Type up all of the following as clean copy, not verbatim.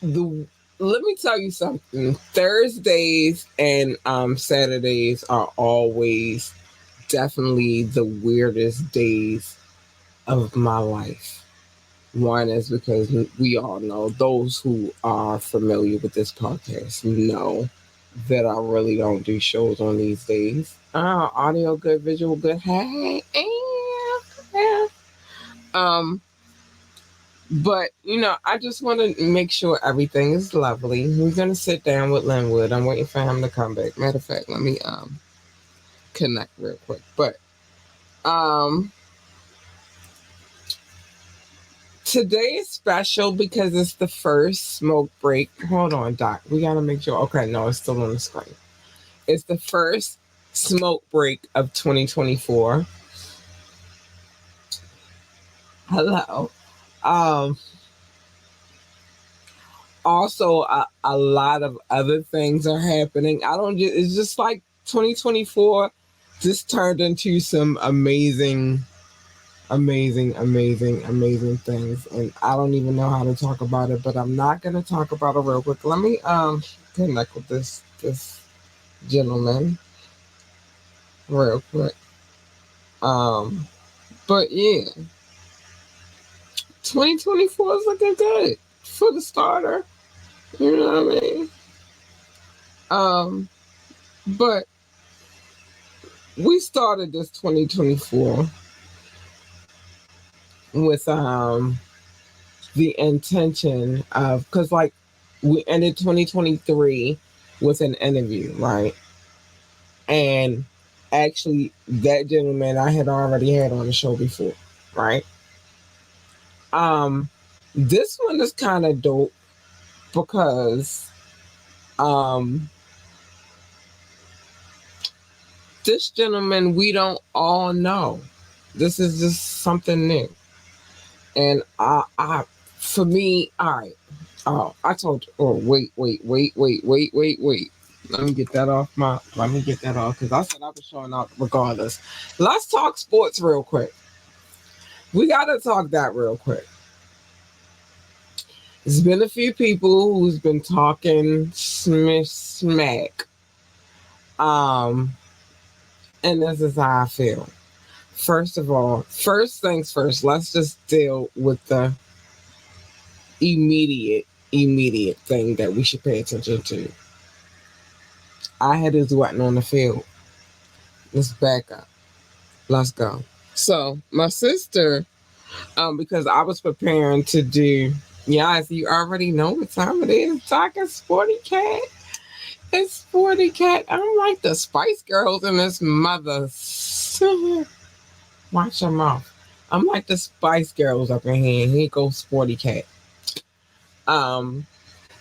the let me tell you something. Thursdays and Saturdays are always definitely the weirdest days of my life. One is because we all know, those who are familiar with this podcast know that I really don't do shows on these days. Audio good, visual good. Hey, yeah. Um, but I just want to make sure everything is lovely. We're gonna sit down with Lenwood. I'm waiting for him to come back. Matter of fact, let me connect real quick. But um today is special because it's the first smoke break. Hold on, Doc. We gotta make sure. Okay, no, it's still on the screen. It's the first smoke break of 2024. Hello. Um, Also, a lot of other things are happening. I don't. It's just like 2024 just turned into some amazing things, and I don't even know how to talk about it. But I'm not gonna talk about it real quick. Let me connect with this gentleman real quick. Um, but yeah, 2024 is looking good for the starter. You know what I mean? Um, but we started this 2024 with the intention of, because like we ended 2023 with an interview, right? And actually that gentleman I had already had on the show before, right? um this one is kind of dope because um this gentleman we don't all know. This is just something new. And I for me, all right. Oh, I told you. Oh, wait. Let me get that off Let me get that off because I said I was showing out regardless. Let's talk sports real quick. We gotta talk that real quick. There's been a few people who's been talking smack. Um, and this is how I feel. First of all, first things first. Let's just deal with the immediate thing that we should pay attention to. I had his weapon on the field. Let's back up. Let's go. So my sister, because I was preparing to do, yes, you already know what time it is. Talking Sporty Cat. It's Sporty Cat. I'm like the Spice Girls in this mother. Watch your mouth. I'm like the Spice Girls up in here. Here goes Sporty Cat. Um,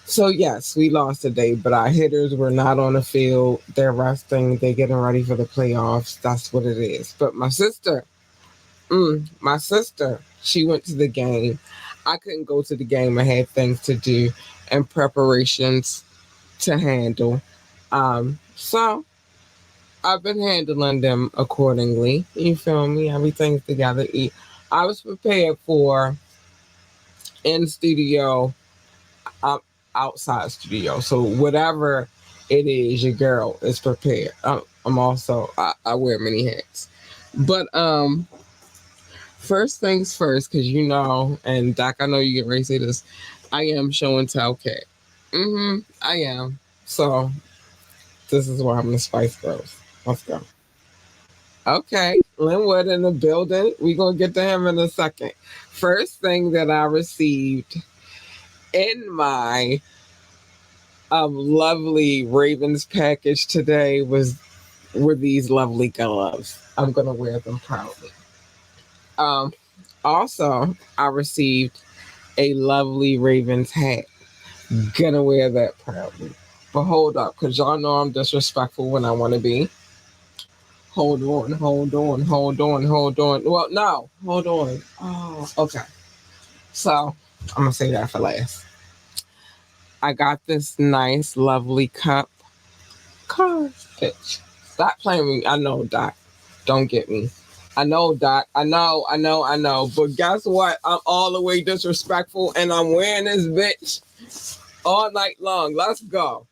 So yes, we lost today, but our hitters were not on the field. They're resting. They're getting ready for the playoffs. That's what it is. But my sister, she went to the game. I couldn't go to the game. I had things to do and preparations to handle. So I've been handling them accordingly. You feel me? Everything's together. I was prepared for in studio, um, outside studio. So whatever it is, your girl is prepared. I'm also I wear many hats, but first things first, because and Doc, I know you get ready to say this. I am showing tell cat. I am. So this is why I'm the Spice Girls. Let's go. Okay, Lenwood in the building. We're gonna get to him in a second. First thing that I received in my lovely Ravens package today were these lovely gloves. I'm gonna wear them proudly. Um, Also, I received a lovely Ravens hat. Gonna wear that proudly. But hold up, cause y'all know I'm disrespectful when I want to be. Hold on. Well, no, hold on. Oh, okay. So I'm gonna say that for last. I got this nice, lovely cup. Cars, bitch. Stop playing with me. I know, Doc. Don't get me. I know, Doc. I know. But guess what? I'm all the way disrespectful and I'm wearing this bitch All night long. Let's go.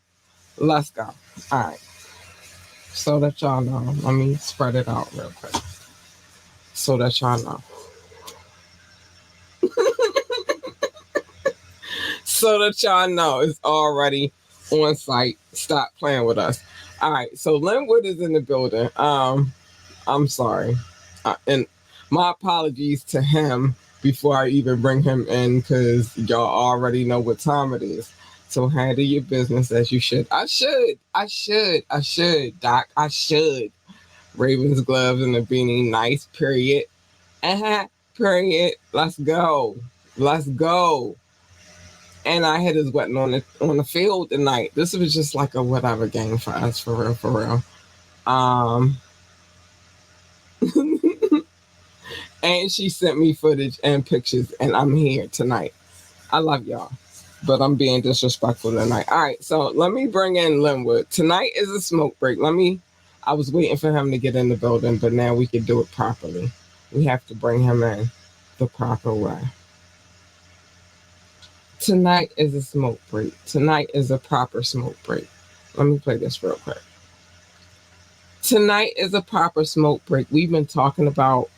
Let's go. All right. So that y'all know, let me spread it out real quick. So that y'all know. So that y'all know it's already on site. Stop playing with us. All right. So Lenwood is in the building. I'm sorry. And my apologies to him before I even bring him in because y'all already know what time it is. So handle your business as you should. I should, Doc. I should. Ravens gloves and a beanie. Nice, period. Period. Let's go. Let's go. And our head is wetting on the field tonight. This was just like a whatever game for us, for real, for real. Um, and she sent me footage and pictures, and I'm here tonight. I love y'all, but I'm being disrespectful tonight. All right, so let me bring in Lenwood. Tonight is a smoke break. I was waiting for him to get in the building, but now we can do it properly. We have to bring him in the proper way. Tonight is a smoke break. Tonight is a proper smoke break. Let me play this real quick. Tonight is a proper smoke break. We've been talking about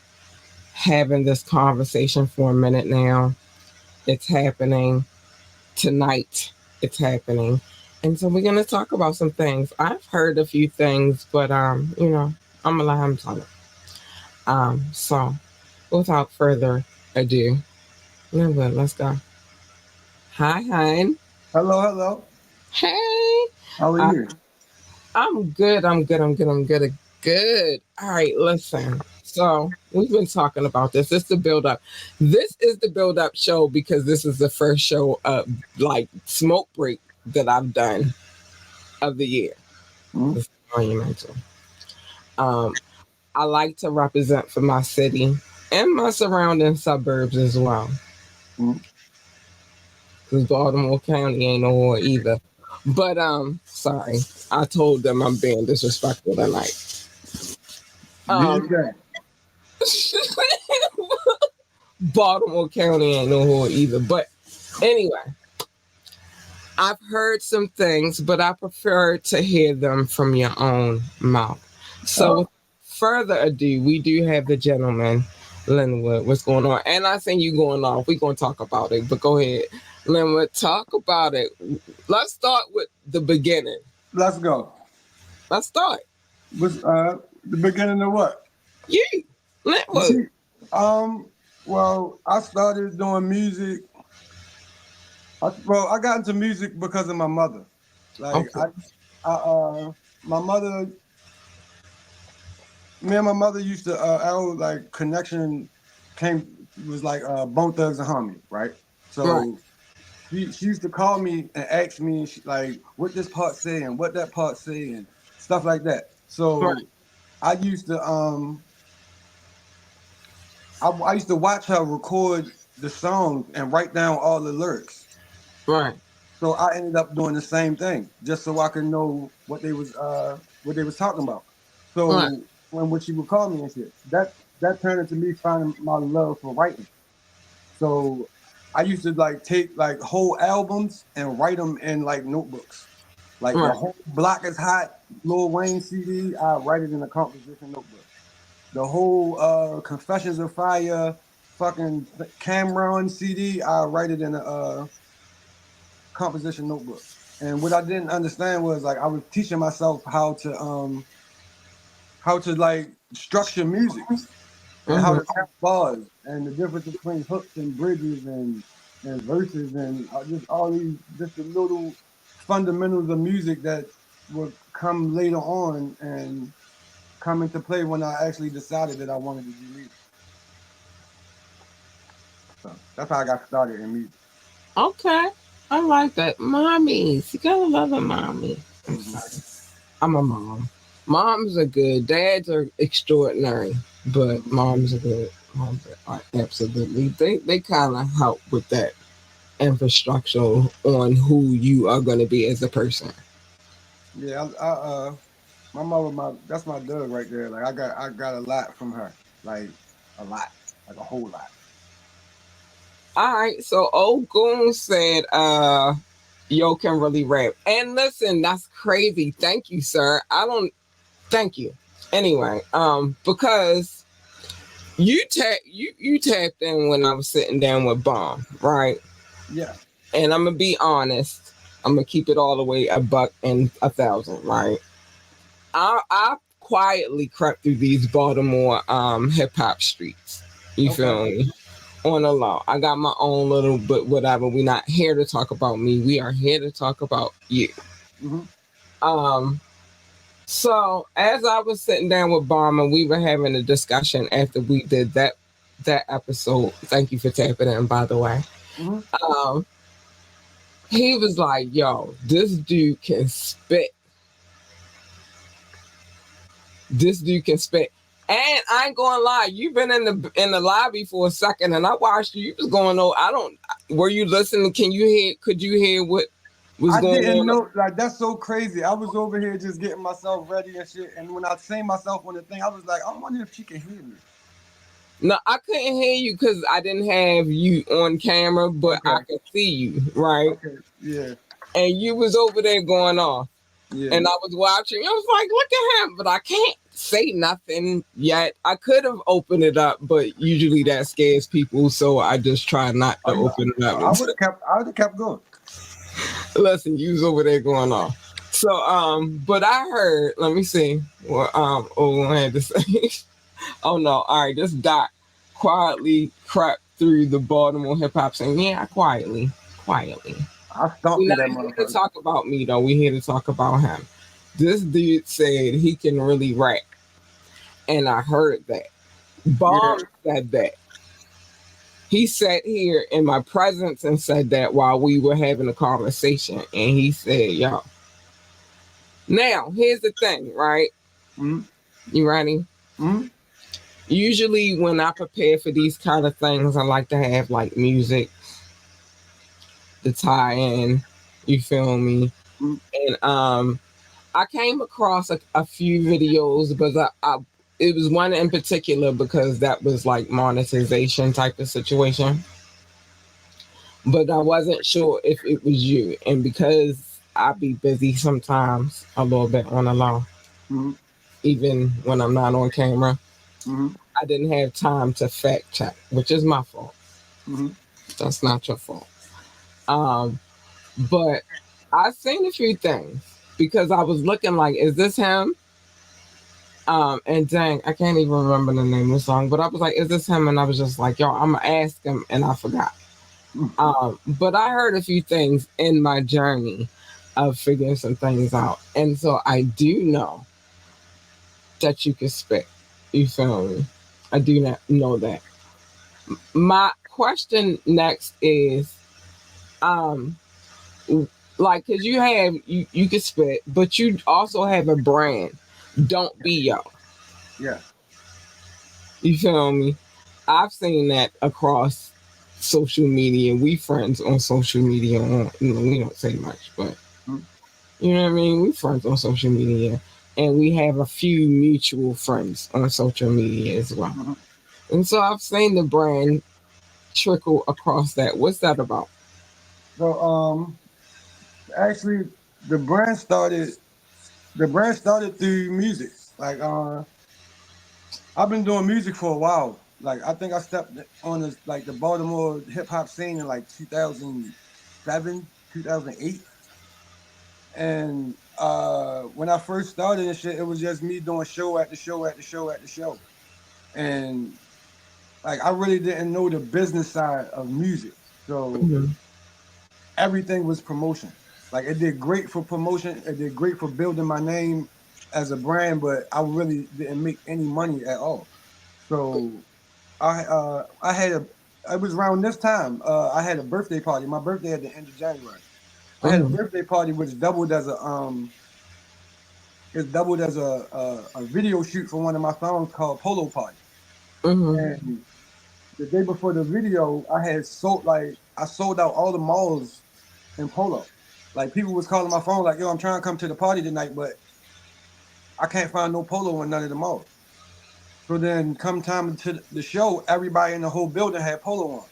having this conversation for a minute now. It's happening tonight. It's happening. And so we're gonna talk about some things. I've heard a few things, but I'm gonna let him tell it. So without further ado, let's go. Hi, hon. Hello, hello. Hey. How are Uh, you? I'm good. I'm good. Good. All right, listen. So we've been talking about this. This is the build up. This is the build up show because this is the first show like smoke break that I've done of the year. Mm-hmm. This is monumental. Um, I like to represent for my city and my surrounding suburbs as well. Mm-hmm. Because Baltimore County ain't no more either. But sorry. I told them I'm being disrespectful tonight. Do your Um thing. Baltimore County ain't no more either. But anyway, I've heard some things, but I prefer to hear them from your own mouth. So, Oh, with further ado, we do have the gentleman, Lenwood. What's going on? And I think you going off. We're going to talk about it, but go ahead. Lenwood, talk about it. Let's start with the beginning. let's go. Let's start. Was the beginning of what? You, Lenwood. Me? Well, I started doing music. I got into music because of my mother. Like Okay. my mother, me and my mother used to, our like connection was like Bone Thugs and Harmony, right? Right. So she used to call me and ask me like what this part say and what that part say and stuff like that. Right. So I used to I used to watch her record the songs and write down all the lyrics. Right. So I ended up doing the same thing just so I could know what they was talking about. Right. So when she would call me and shit, that turned into me finding my love for writing. So I used to like take like whole albums and write them in like notebooks. Like the Right. whole Block is Hot Lil Wayne CD, I write it in a composition notebook. The whole Confessions of Fire fucking Cameron CD, I write it in a composition notebook. And what I didn't understand was like I was teaching myself how to like structure music and how Mm-hmm. to count bars and the difference between hooks and bridges and verses and just all these just the little fundamentals of music that would come later on and come into play when I actually decided that I wanted to do music. So that's how I got started in music. Okay. I like that. Mommies. You gotta love a mommy. I'm Hmm. sorry. I'm a mom. Moms are good. Dads are extraordinary, but Hmm. moms are good. Moms are absolutely. They kind of help with that infrastructure on who you are going to be as a person. Yeah, my mother, my that's my Doug right there. Like I got a lot from her, like a lot, like a whole lot. All right. So old Goon said, Yo can really rap. And listen, that's crazy. Thank you, sir. I don't thank you. Anyway, because you tapped in when I was sitting down with Bomb, right? Yeah. And I'm gonna be honest. I'm gonna keep it all the way a buck and 1,000, right? I quietly crept through these Baltimore hip hop streets. You Okay. feel me? On the law. I got my own little but whatever. We're not here to talk about me. We are here to talk about you. Hmm. Um so as I was sitting down with Bomb and we were having a discussion after we did that episode. Thank you for tapping in, by the way. Hmm. Um he was like, yo, this dude can spit. This dude can spit. And I ain't gonna lie, you've been in the lobby for a second, and I watched you. You was going on. I don't. Were you listening? Can you hear? Could you hear what was I going didn't on? know, like, that's so crazy. I was over here just getting myself ready and shit. And when I seen myself on the thing, I was like, I wonder if she can hear me. No, I couldn't hear you because I didn't have you on camera, but I Okay. could see you, right? Okay. Yeah. And you was over there going off, Yeah. and I was watching. I was like, look at him, but I can't say nothing yet. I could have opened it up, but usually that scares people, so I just try not to Oh, no. open it up. I would have kept going. Listen, you was over there going off. So, but I heard. Let me see what Owen had to say. Oh no! All right, this Doc quietly crept through the Baltimore hip hop scene. Yeah, quietly. I stomped We're through that not here to motherfucker. talk about me though. We're here to talk about him. This dude said he can really rap, and I heard that. Yeah. Bomb said that. He sat here in my presence and said that while we were having a conversation, and he said, "Yo." Now, here's the thing, right? Mm-hmm. You ready? Mm-hmm. Usually, when I prepare for these kind of things, I like to have like music to tie in. You feel me? Mm-hmm. And I came across a few videos, but it was one in particular because that was like monetization type of situation. But I wasn't sure if it was you, and because I be busy sometimes, a little bit on the low, Mm-hmm. even when I'm not on camera. Mm-hmm. I didn't have time to fact check, which is my fault. Mm-hmm. That's not your fault. Um, but I seen a few things because I was looking like, is this him? And dang, I can't even remember the name of the song, but I was like, is this him? And I was just like, yo, I'm gonna ask him, and I forgot. But I heard a few things in my journey of figuring some things out, and so I do know that you can spit. You feel me? I do not know that. My question next is, um, like, cause you can spit, but you also have a brand. Don't be yo. Yeah. You feel me? I've seen that across social media. We friends on social media. We don't say much, but Mm-hmm. you know what I mean. We friends on social media, and we have a few mutual friends on social media as well. Mm-hmm. And so I've seen the brand trickle across that. What's that about? So actually the brand started through music. Like I've been doing music for a while. Like I think I stepped on the Baltimore hip hop scene in like 2007, 2008. And when I first started and shit, it was just me doing show after show after show after show. And like I really didn't know the business side of music. So Mhm. everything was promotion. Like it did great for promotion, it did great for building my name as a brand, but I really didn't make any money at all. So I had a it was around this time. I had a birthday party. My birthday at the end of January. I had a Mhm. birthday party which doubled as a video shoot for one of my songs called Polo Party. Mhm. And the day before the video, I sold out all the malls in Polo. Like people was calling my phone like, "Yo, I'm trying to come to the party tonight, but I can't find no Polo in none of the malls." So then, come time to the show, everybody in the whole building had Polo on.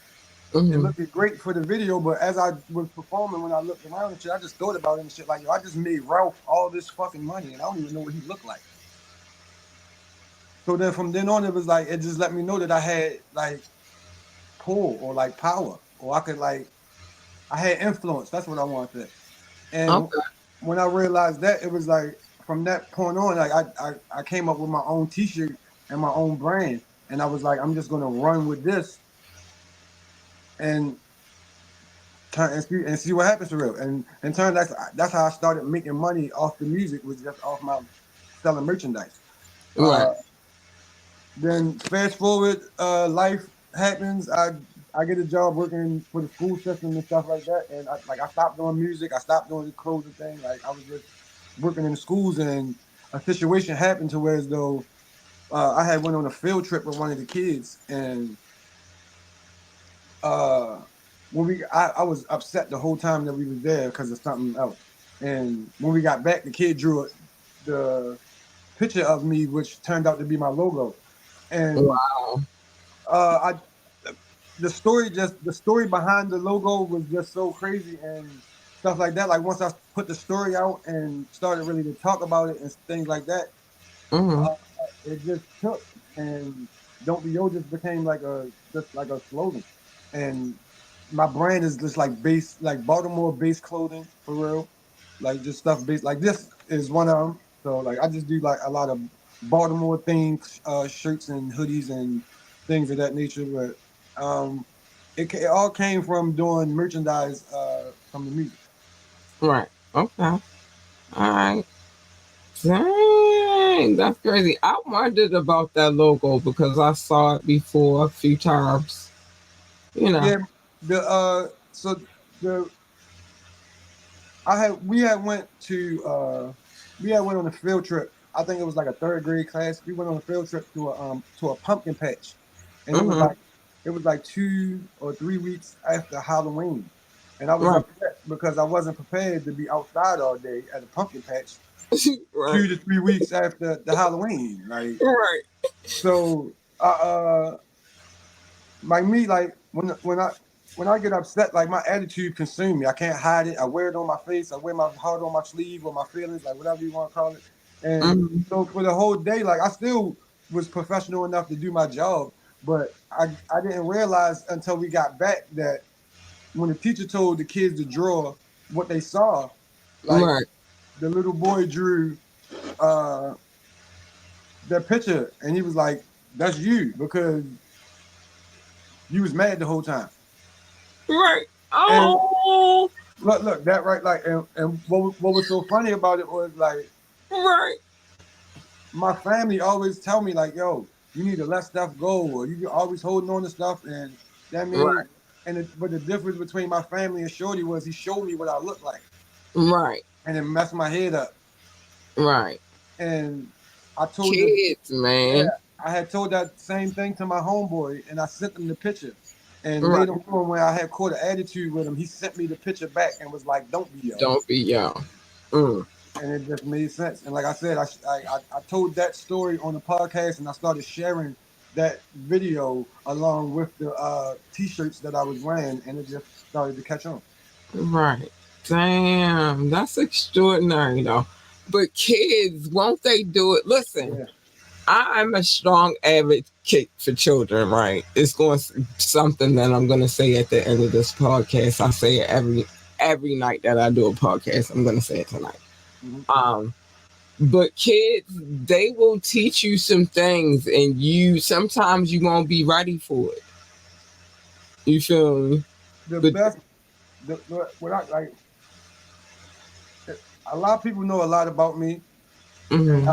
It Mm-hmm. looked great for the video, but as I was performing, when I looked around and shit, I just thought about it and shit. Like, yo, I just made Ralph all this fucking money, and I don't even know what he looked like. So then from then on, it was like it just let me know that I had like pull or like power, or I could like I had influence. That's what I wanted. And Okay. when I realized that, it was like from that point on, like I came up with my own T-shirt and my own brand, and I was like, I'm just gonna run with this and and see what happens for real. And in turn, that's how I started making money off the music, was just off my selling merchandise. Right. Then fast forward, life happens. I get a job working for the school system and stuff like that, and I stopped doing music. I stopped doing the clothing thing. Like I was just working in the schools, and a situation happened to where as though I had went on a field trip with one of the kids, and uh, I was upset the whole time that we was there because of something else. And when we got back, the kid drew the picture of me, which turned out to be my logo. And Wow. I the story behind the logo was just so crazy and stuff like that. Like once I put the story out and started really to talk about it and things like that, Mm-hmm. uh, it just took, and "Don't Be Yo" just became like a slogan. And my brand is just like base, like Baltimore based clothing for real, like just stuff based. Like this is one of them. So like I just do like a lot of Baltimore themed shirts and hoodies and things of that nature. But it all came from doing merchandise from the music. Right. Okay. All right. Dang, that's crazy. I wondered about that logo because I saw it before a few times. You know. Yeah, the so the I had we had went on a field trip. I think it was like a third grade class. We went on a field trip to a pumpkin patch, and Mm-hmm. it was like 2 or 3 weeks after Halloween, and I was Right. upset because I wasn't prepared to be outside all day at a pumpkin patch Right. 2 to 3 weeks after the Halloween. Like Right. so, like me, like when I get upset, like my attitude consumes me. I can't hide it. I wear it on my face. I wear my heart on my sleeve or my feelings, like whatever you want to call it. And Mm-hmm. so for the whole day, like I still was professional enough to do my job, but I didn't realize until we got back that when the teacher told the kids to draw what they saw, like Right. the little boy drew uh their picture, and he was like, "That's you," because you was mad the whole time. Right. And Oh. look, that right, like, and what was so funny about it was like Right. my family always tell me like, yo, you need to let stuff go, or you always holding on to stuff, and that Right. mean, but the difference between my family and Shorty was he showed me what I looked like, Right. and it messed my head up, Right. and I told the Kids, yeah, man. I had told that same thing to my homeboy, and I sent him the picture. And Right. later on, when I had caught an attitude with him, he sent me the picture back and was like, "Don't be yo." Don't be young. Mm. And it just made sense. And like I said, I told that story on the podcast, and I started sharing that video along with the t-shirts that I was wearing, and it just started to catch on. Right. Damn, that's extraordinary though. But kids, won't they do it? Listen, Yeah. I'm a strong advocate for children, right? It's going to something that I'm going to say at the end of this podcast. I say it every night that I do a podcast. I'm going to say it tonight. Hmm. Um, but kids, they will teach you some things, and you sometimes you won't be ready for it. You feel me? The But best, what I like, a lot of people know a lot about me, and mm-hmm,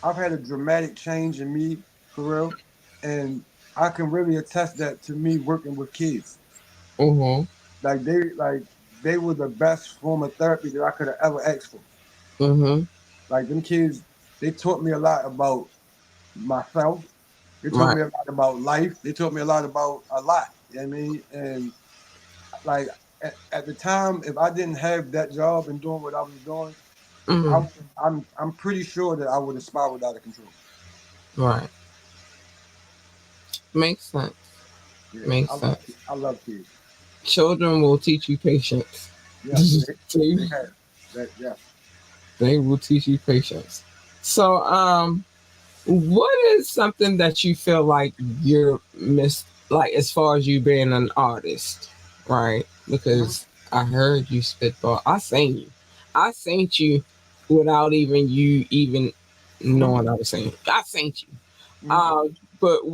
I've had a dramatic change in me for real, and I can really attest that to me working with kids. mm-hmm, Like they were the best form of therapy that I could have ever asked for. mm-hmm, Like them kids, they taught me a lot about myself. They taught right, me a lot about life. They taught me a lot about a lot. You know what I mean? And like at the time, if I didn't have that job and doing what I was doing, I, mm-hmm, I'm pretty sure that I would have spiraled out of control. right. Makes sense. Yeah, Makes sense. I love kids. Children will teach you patience. Yes, they, they have that. Yes. they will teach you patience. So, what is something that you feel like you're like as far as you being an artist, right? Hmm. Because I heard you spitball. I seen you. I seen you without even you even Hmm. knowing I was saying. I seen you. Hmm. But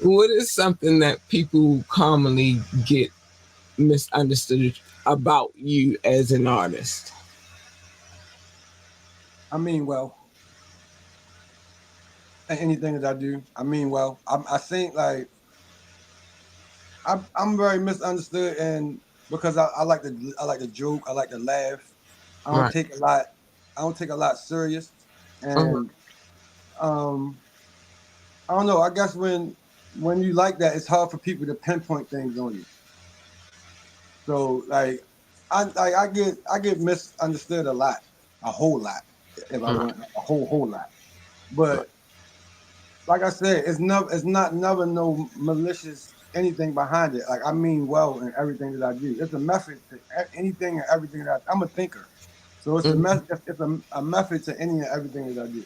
what is something that people commonly get misunderstood about you as an artist? I mean, well, anything that I do, I mean, well, I think like I'm very misunderstood, and because I like to joke, I like to laugh. I don't Right. take a lot. I don't take a lot serious, Uh-huh. and um, I don't know. I guess when you like that, it's hard for people to pinpoint things on you. So I get misunderstood a whole lot, if I Right. want a whole lot. But like I said, it's not never no malicious anything behind it. Like I mean well in everything that I do. It's a method to anything and everything that I'm a thinker. So it's Mhm. a method to any and everything that I do.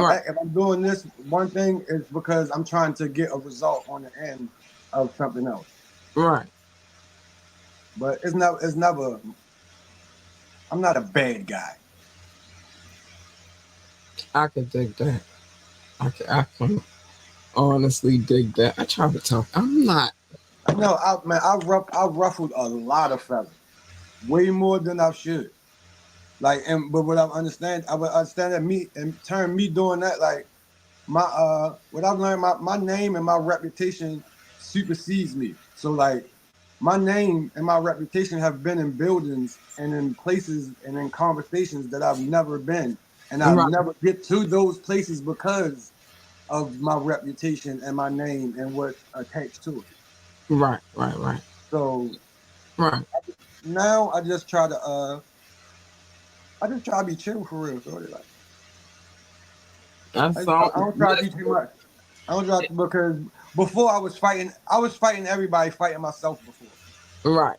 Right. If I'm doing this one thing, it's because I'm trying to get a result on the end of something else. Right. But it's never. I'm not a bad guy. I could dig that. I can honestly dig that. I try to talk. I'm not. No, I ruffled a lot of feathers, way more than I should. Like, and but what I would understand that me in turn me doing that, like my what I've learned, my name and my reputation supersedes me. So like my name and my reputation have been in buildings and in places and in conversations that I've never been, and I'll Right. never get to those places because of my reputation and my name and what's attached to it. Right. Right. Right. So Right. now I just try to be chill for real. So like That's all. I don't try to be too much. I don't try to, because before I was fighting everybody, fighting myself before. Right.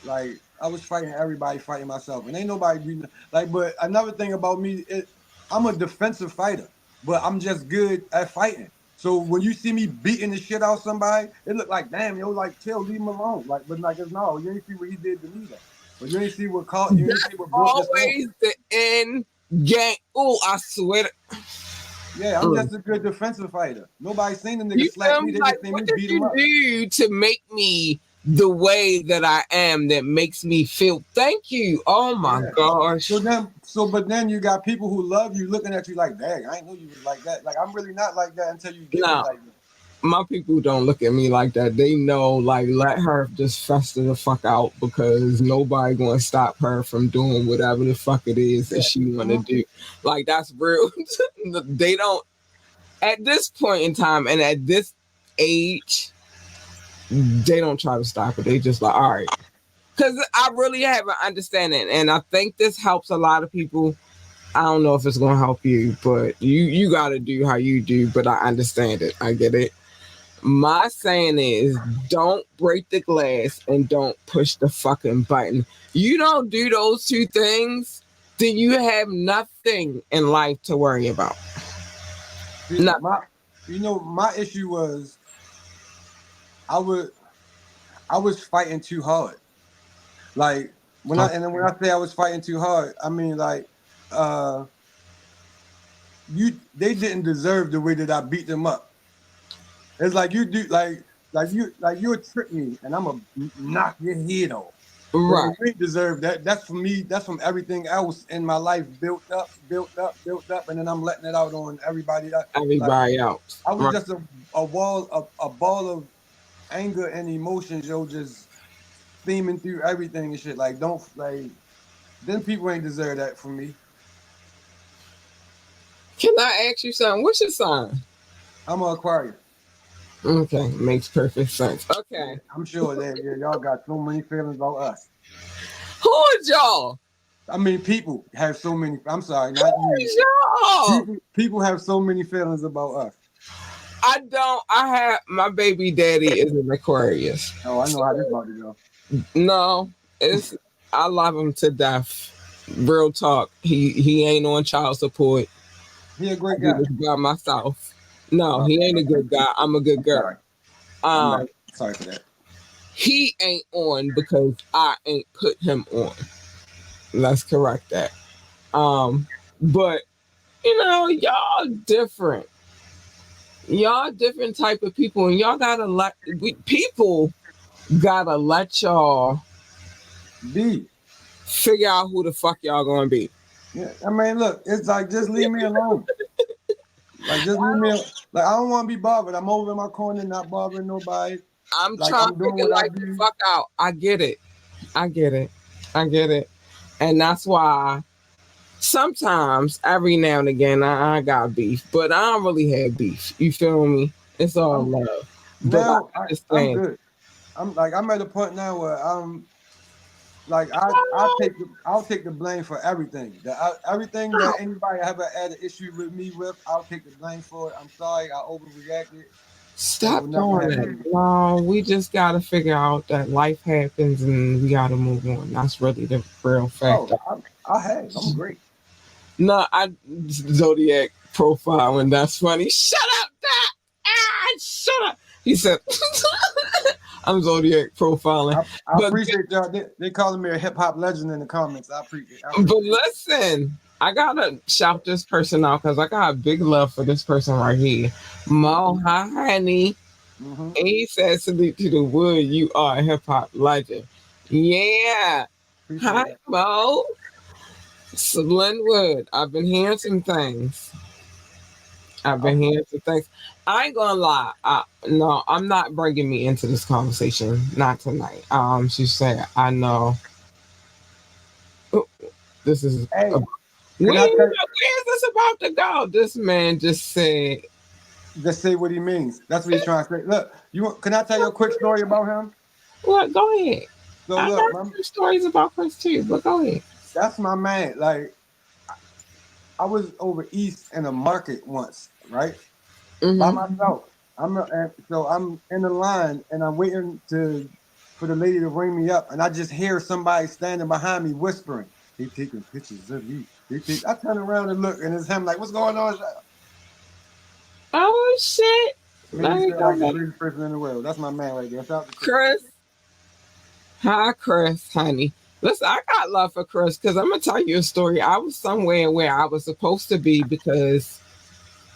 Like I was fighting everybody, fighting myself, and ain't nobody beating. Like, but another thing about me, I'm a defensive fighter, but I'm just good at fighting. So when you see me beating the shit out of somebody, it look like damn, yo, like chill, leave him alone. Like, but like it's no, you ain't see what he did to me though. But you ain't see That's what brought this on. always the end game. Oh, I swear. Yeah, I'm Mm. just a good defensive fighter. Nobody seen the nigga You slap feel me. me? They Like, just seen what me did beat him you up. do to make me the way that I am? That makes me feel. Thank you. Oh my Yeah. gosh. But then you got people who love you looking at you like, dang, I ain't know you was like that. Like I'm really not like that until you get me Now, like that. my people don't look at me like that. They know, like, let her just fester the fuck out because nobody gonna stop her from doing whatever the fuck it is that Yeah. she wanna Mhm. do. Like, that's real. They don't at this point in time and at this age, they don't try to stop it. They just like, all right. Because I really have an understanding, and I think this helps a lot of people. I don't know if it's gonna help you, but you gotta do how you do. But I understand it. I get it. My saying is don't break the glass and don't push the fucking button. You don't do those two things, then you have nothing in life to worry about. See, Nothing. my issue was I would I was fighting too hard. Like when I say I was fighting too hard, I mean like uh they didn't deserve the way that I beat them up. It's like you do like you would trick me and I'm gonna knock your head off. Man, Right. you ain't deserve that. That's from me. That's from everything else in my life built up, and then I'm letting it out on everybody. Like Everybody else. I was Right. just a ball of anger and emotions, yo, just steaming through everything and shit. Like don't like then people ain't deserve that from me. Can I ask you something? What's your sign? I'm an Aquarius. Okay, makes perfect sense. Yeah, Okay. I'm sure that y'all got so many feelings about us. Who is y'all? I mean, people have so many. I'm sorry, Who not you. is y'all? People have so many feelings about us. I don't. I have my baby daddy is an Aquarius. Oh, I know how this about to go. No, it's I love him to death. Real talk. He ain't on child support. He a I great do guy. this by myself. No, he ain't a Okay. good guy. I'm a good I'm sorry. girl. I'm not Um, sorry for that. he ain't on because I ain't put him on. Let's correct that. But y'all different. Y'all different type of people, and y'all gotta people gotta let y'all B. figure out who the fuck y'all gonna be. Yeah. I mean, look, it's like just leave me alone. Like just leave me. Like I don't want to be bothered. I'm over in my corner, not bothering nobody. I'm Like trying I'm to doing figure what I life the do. fuck out. I get it. I get it. I get it. And that's why sometimes, every now and again, I got beef, but I don't really have beef. You feel me? It's all I'm love. But I now. I'm understand. good. I'm at a point now where I'm like I'll take the blame for everything. Everything that anybody ever had an issue with me with, I'll take the blame for it. I'm sorry, I overreacted. It will Stop never doing happen that. again. No, we just gotta figure out that life happens and we gotta move on. That's really the real Oh, factor. I'm great. No, I zodiac profiling. That's funny. Shut up, that. Shut up. He said, "I'm zodiac profiling." I But appreciate y'all. They calling me a hip hop legend in the comments. I but appreciate it. listen, I gotta shout this person out because I got a big love for this person right here. Mo, hi, honey. Mm-hmm. And he said, "Salute to the wood. You are a hip hop legend." Yeah. Hi, Appreciate that. Mo. So Lenwood. I've been hearing some things. I've been Okay. hearing some things. I ain't gonna lie. No, I'm not bringing me into this conversation. Not tonight. She said, "I know oh, this is. Hey, can I tell? Where's this about to go?" This man just said, Just say what he means. That's what he's trying to say. Look, can I tell you a quick story about him? "What? Go ahead." So I look, got some stories about Chris too, but go ahead. that's my man. Like I was over east in a market once, right? By Mm-hmm. myself. So I'm in the line and I'm waiting for the lady to ring me up, and I just hear somebody standing behind me whispering, "They taking pictures of you." I turn around and look, and it's him. Like, what's going on? Oh shit! Made Let me me feel go like the back. greatest person in the world. That's my man right there. Shout out to Chris. Chris, hi Chris, honey. Listen, I got love for Chris because I'm gonna tell you a story. I was somewhere where I was supposed to be because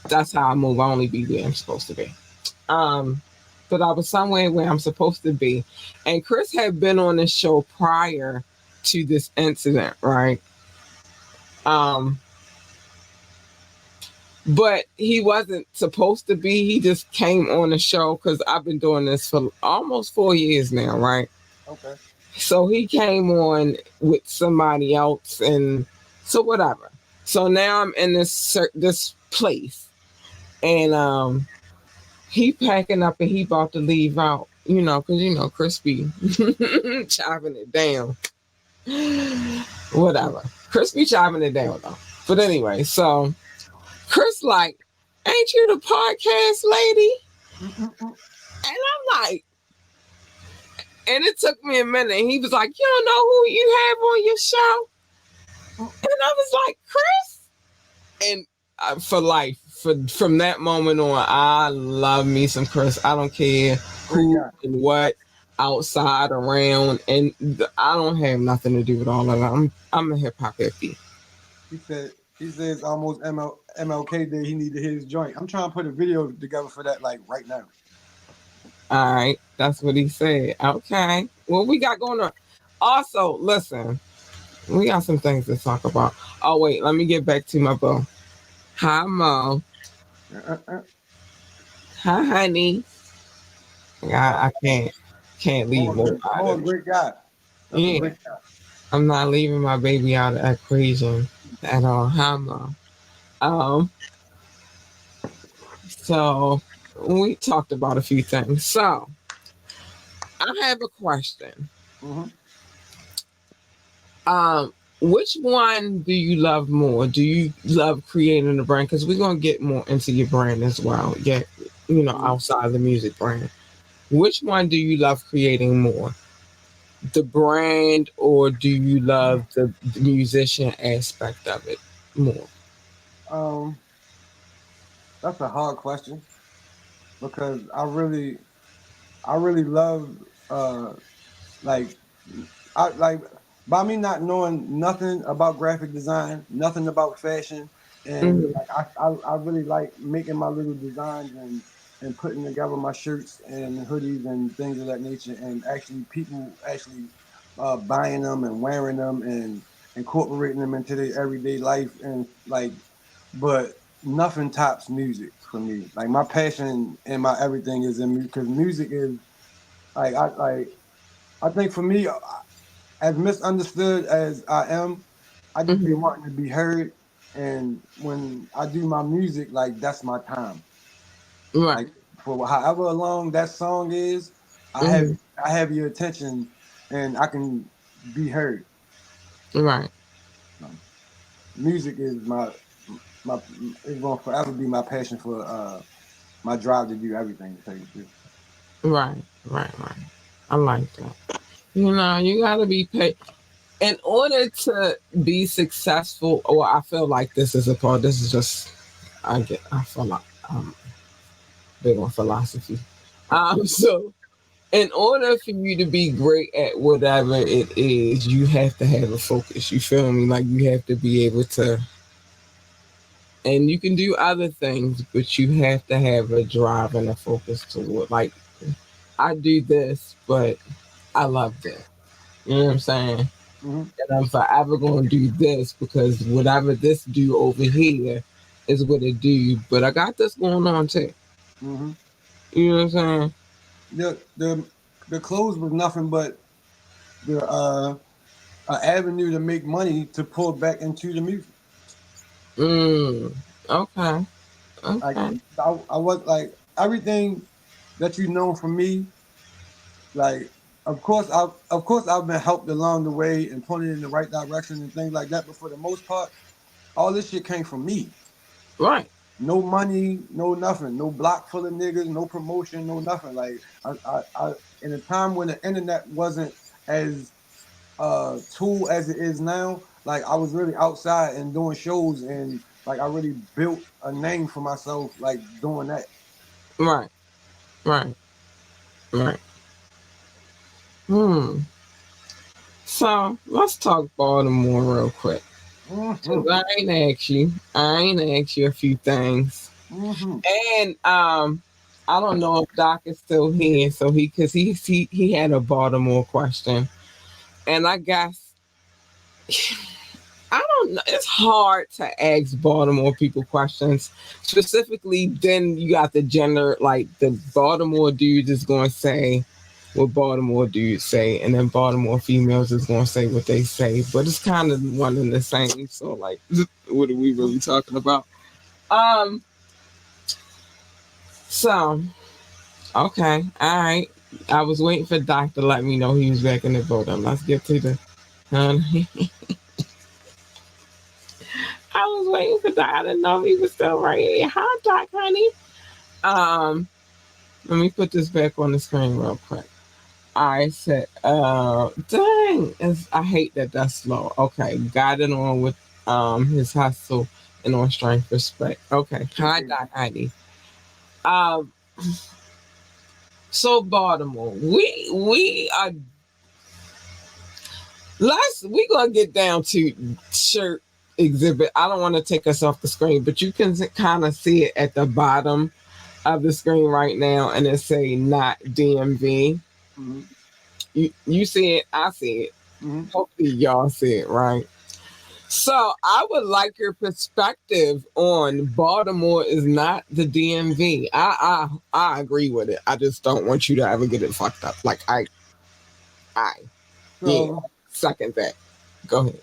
that's how I move. I only be where I'm supposed to be. Um, but I was somewhere where I'm supposed to be, and Chris had been on this show prior to this incident, right? Um, but he wasn't supposed to be. He just came on the show because I've been doing this for almost 4 years now, right? Okay. So he came on with somebody else, and so whatever. So now I'm in this place, and he packing up and he about to leave out, because Crispy chopping it down, whatever. Crispy chopping it down though. But anyway, so Chris like, ain't you the podcast lady? Mm-mm-mm. And I'm like, and it took me a minute. And he was like, you don't know who you have on your show? And I was like, Chris? And for life, from that moment on, I love me some Chris. I don't care Great who guy. and what, outside, around, and I don't have nothing to do with all of that. I'm a hip hop hippie. He says almost MLK Day. He need to hit his joint. I'm trying to put a video together for that, like right now. All right, that's what he said. Okay, what we got going on? Also, listen, we got some things to talk about. Oh wait, let me get back to my boo. Hi Mo. Uh-uh. Hi honey. I can't leave Mo out More of it. great guy. That's a Yeah, great guy. I'm not leaving my baby out of the equation at all. Hi Mo. Um, so we talked about a few things. So I have a question. Mm-hmm. Um, which one do you love more? Do you love creating a brand? Because we're gonna get more into your brand as well. Yeah. Mhm. outside the music brand. Which one do you love creating more? The brand, or do you love the musician aspect of it more? Um, that's a hard question because I really love like I like by me not knowing nothing about graphic design, nothing about fashion, and Mm-hmm. like I really like making my little designs and putting together my shirts and hoodies and things of that nature, and actually people actually buying them and wearing them and incorporating them into their everyday life and like, but nothing tops music for me. Like my passion and my everything is in music because music is like I think for me, as misunderstood as I am, I just be Mm-hmm. wanting to be heard. And when I do my music, like that's my time. Right. Like for however long that song is, I have Mm-hmm. I have your attention, and I can be heard. Right. So, music is my it's gonna forever be my passion for my drive to do everything. To tell you the truth. Right. Right. Right. I like that. You gotta be paid. In order to be successful, or I feel like this is a part. This is just I feel like big on philosophy. So in order for you to be great at whatever it is, you have to have a focus. You feel me? Like you have to be able to, and you can do other things, but you have to have a drive and a focus toward. Like I do this, but I love this. You know what I'm saying? Mm-hmm. And I'm forever going to do this because whatever this do over here is what it do. But I got this going on too. Mm-hmm. You know what I'm saying? The clothes was nothing but the avenue to make money to pull back into the music. Mm. Okay. Like Okay. I was like everything that you know from me. Like of course I've been helped along the way and pointed in the right direction and things like that. But for the most part, all this shit came from me. Right. No money, no nothing, no block full of niggas, no promotion, no nothing. Like I in a time when the internet wasn't as tool as it is now, like I was really outside and doing shows and like I really built a name for myself like doing that. Right. Right. Right. Hmm. So let's talk Baltimore real quick. Cause Mm-hmm. I ain't asked you a few things, Mm-hmm. and I don't know if Doc is still here, so cause he had a Baltimore question, and I guess I don't know. It's hard to ask Baltimore people questions. Specifically, then you got the gender, like the Baltimore dudes is going to say what Baltimore dudes say, and then Baltimore females is going to say what they say. But it's kind of one and the same. So, like, what are we really talking about? Um. So, okay, all right. I was waiting for Doc to let me know he was back in the building. Let's get to the. I was waiting for Doc. I didn't know if he was still right here. Hi, Doc, honey. Um, Let me put this back on the screen real quick. I said, dang, I hate that that's slow. Okay, got it on with his hustle and on strength respect. Okay, hi, Doc, honey. Um, so Baltimore, we are we gonna get down to shirt exhibit. I don't want to take us off the screen, but you can kind of see it at the bottom of the screen right now, and it say not DMV. Mm-hmm. You see it, I see it. Mm-hmm. Hopefully, y'all see it, right? So, I would like your perspective on Baltimore is not the DMV. I agree with it. I just don't want you to ever get it fucked up. Like I yeah, So second that. Go ahead.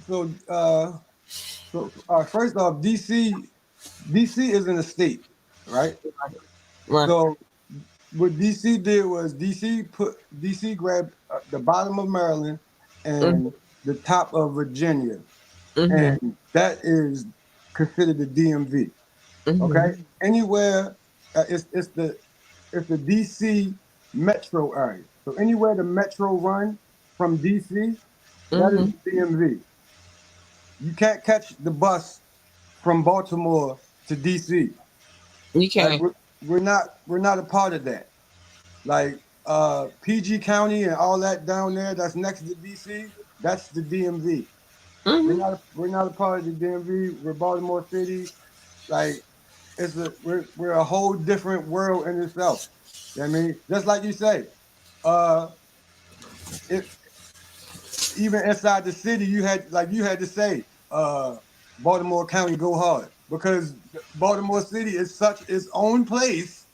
so first off, DC is in a state, right? Right. So what DC did was DC grabbed the bottom of Maryland Mm-hmm. and the top of Virginia, Mm-hmm. and that is considered the DMV. Mm-hmm. Okay, anywhere. It's the DC metro area. So anywhere the metro run from DC, that is Mm-hmm. the DMV. You can't catch the bus from Baltimore to DC. You Like can't. we're not a part of that. Like PG County and all that down there that's next to DC, that's the DMV. Mm-hmm. We're not a part of the DMV. We're Baltimore City. Like we're a whole different world in itself. You know what I mean? Just like you say, uh it even inside the city you had to say, Baltimore County go hard because Baltimore City is such its own place.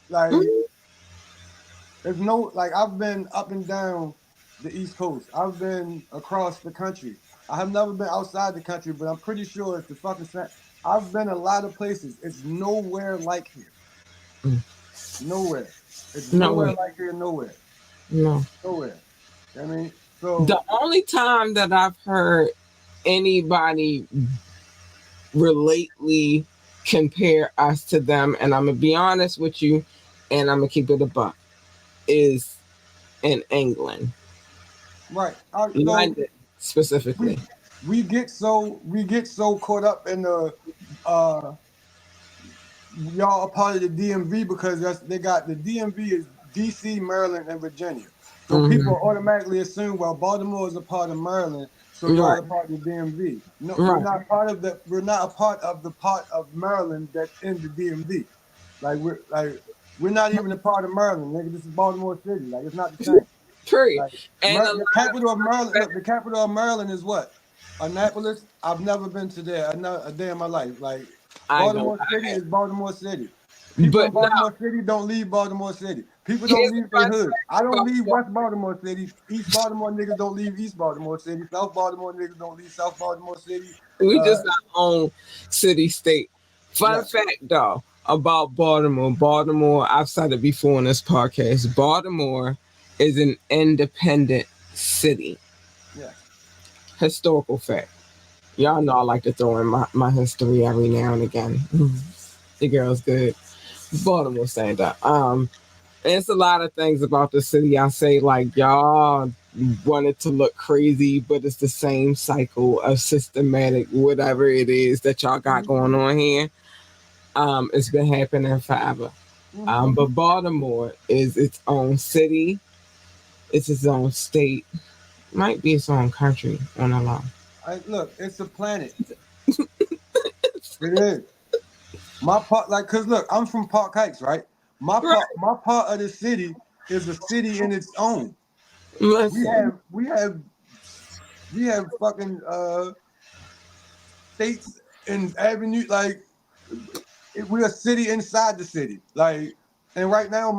Like Mm-hmm. there's no like I've been up and down the East Coast. I've been across the country. I have never been outside the country, but I'm pretty sure it's the fucking same. I've been a lot of places. It's nowhere like here. Nowhere. It's No nowhere way. like here. Nowhere. No. Nowhere. I mean, The so only time that I've heard anybody relately compare us to them, and I'm gonna be honest with you, and I'm gonna keep it a buck, is in England, right. All right, so London we specifically. we get so caught up in the uh y'all are part of the DMV because they got the DMV is DC, Maryland, and Virginia. So Mm-hmm. people automatically assume, well, Baltimore is a part of Maryland, so y'all Right, are part of the DMV. No, right. we're not a part of the part of Maryland that's in the DMV. We're not even a part of Maryland, nigga. This is Baltimore City. Like it's not the same. Period. Like And a lot The capital of Maryland. of Look, the capital of Maryland is what? Annapolis. I've never been to there a day in my life. Like I ain't gonna Baltimore City lie. is Baltimore City. People But in no, Baltimore City don't leave Baltimore City. People don't here's leave a their fun hood. I fact don't about leave Baltimore. West Baltimore City. East Baltimore niggas don't leave East Baltimore City. South Baltimore niggas don't leave South Baltimore City. We Uh, just our own city state. Fun yeah, fact though about Baltimore. Baltimore, I've said it before in this podcast. Baltimore is an independent city. yeah. Historical fact. Y'all know I like to throw in my history every now and again. The girl's good. Baltimore stand up. It's a lot of things about the city I say like y'all want it to look crazy, but it's the same cycle of systematic whatever it is that y'all got Hmm. going on here. It's been happening forever. Hmm. But Baltimore is its own city. It's its own state. Might be its own country on a law. Look, it's a planet. It is. My part, like, cause look, I'm from Park Heights, right? Right. My part of the city is a city in its own. We Listen. have, we have, we have fucking states and avenue. Like, we're a city inside the city. Like, and right now,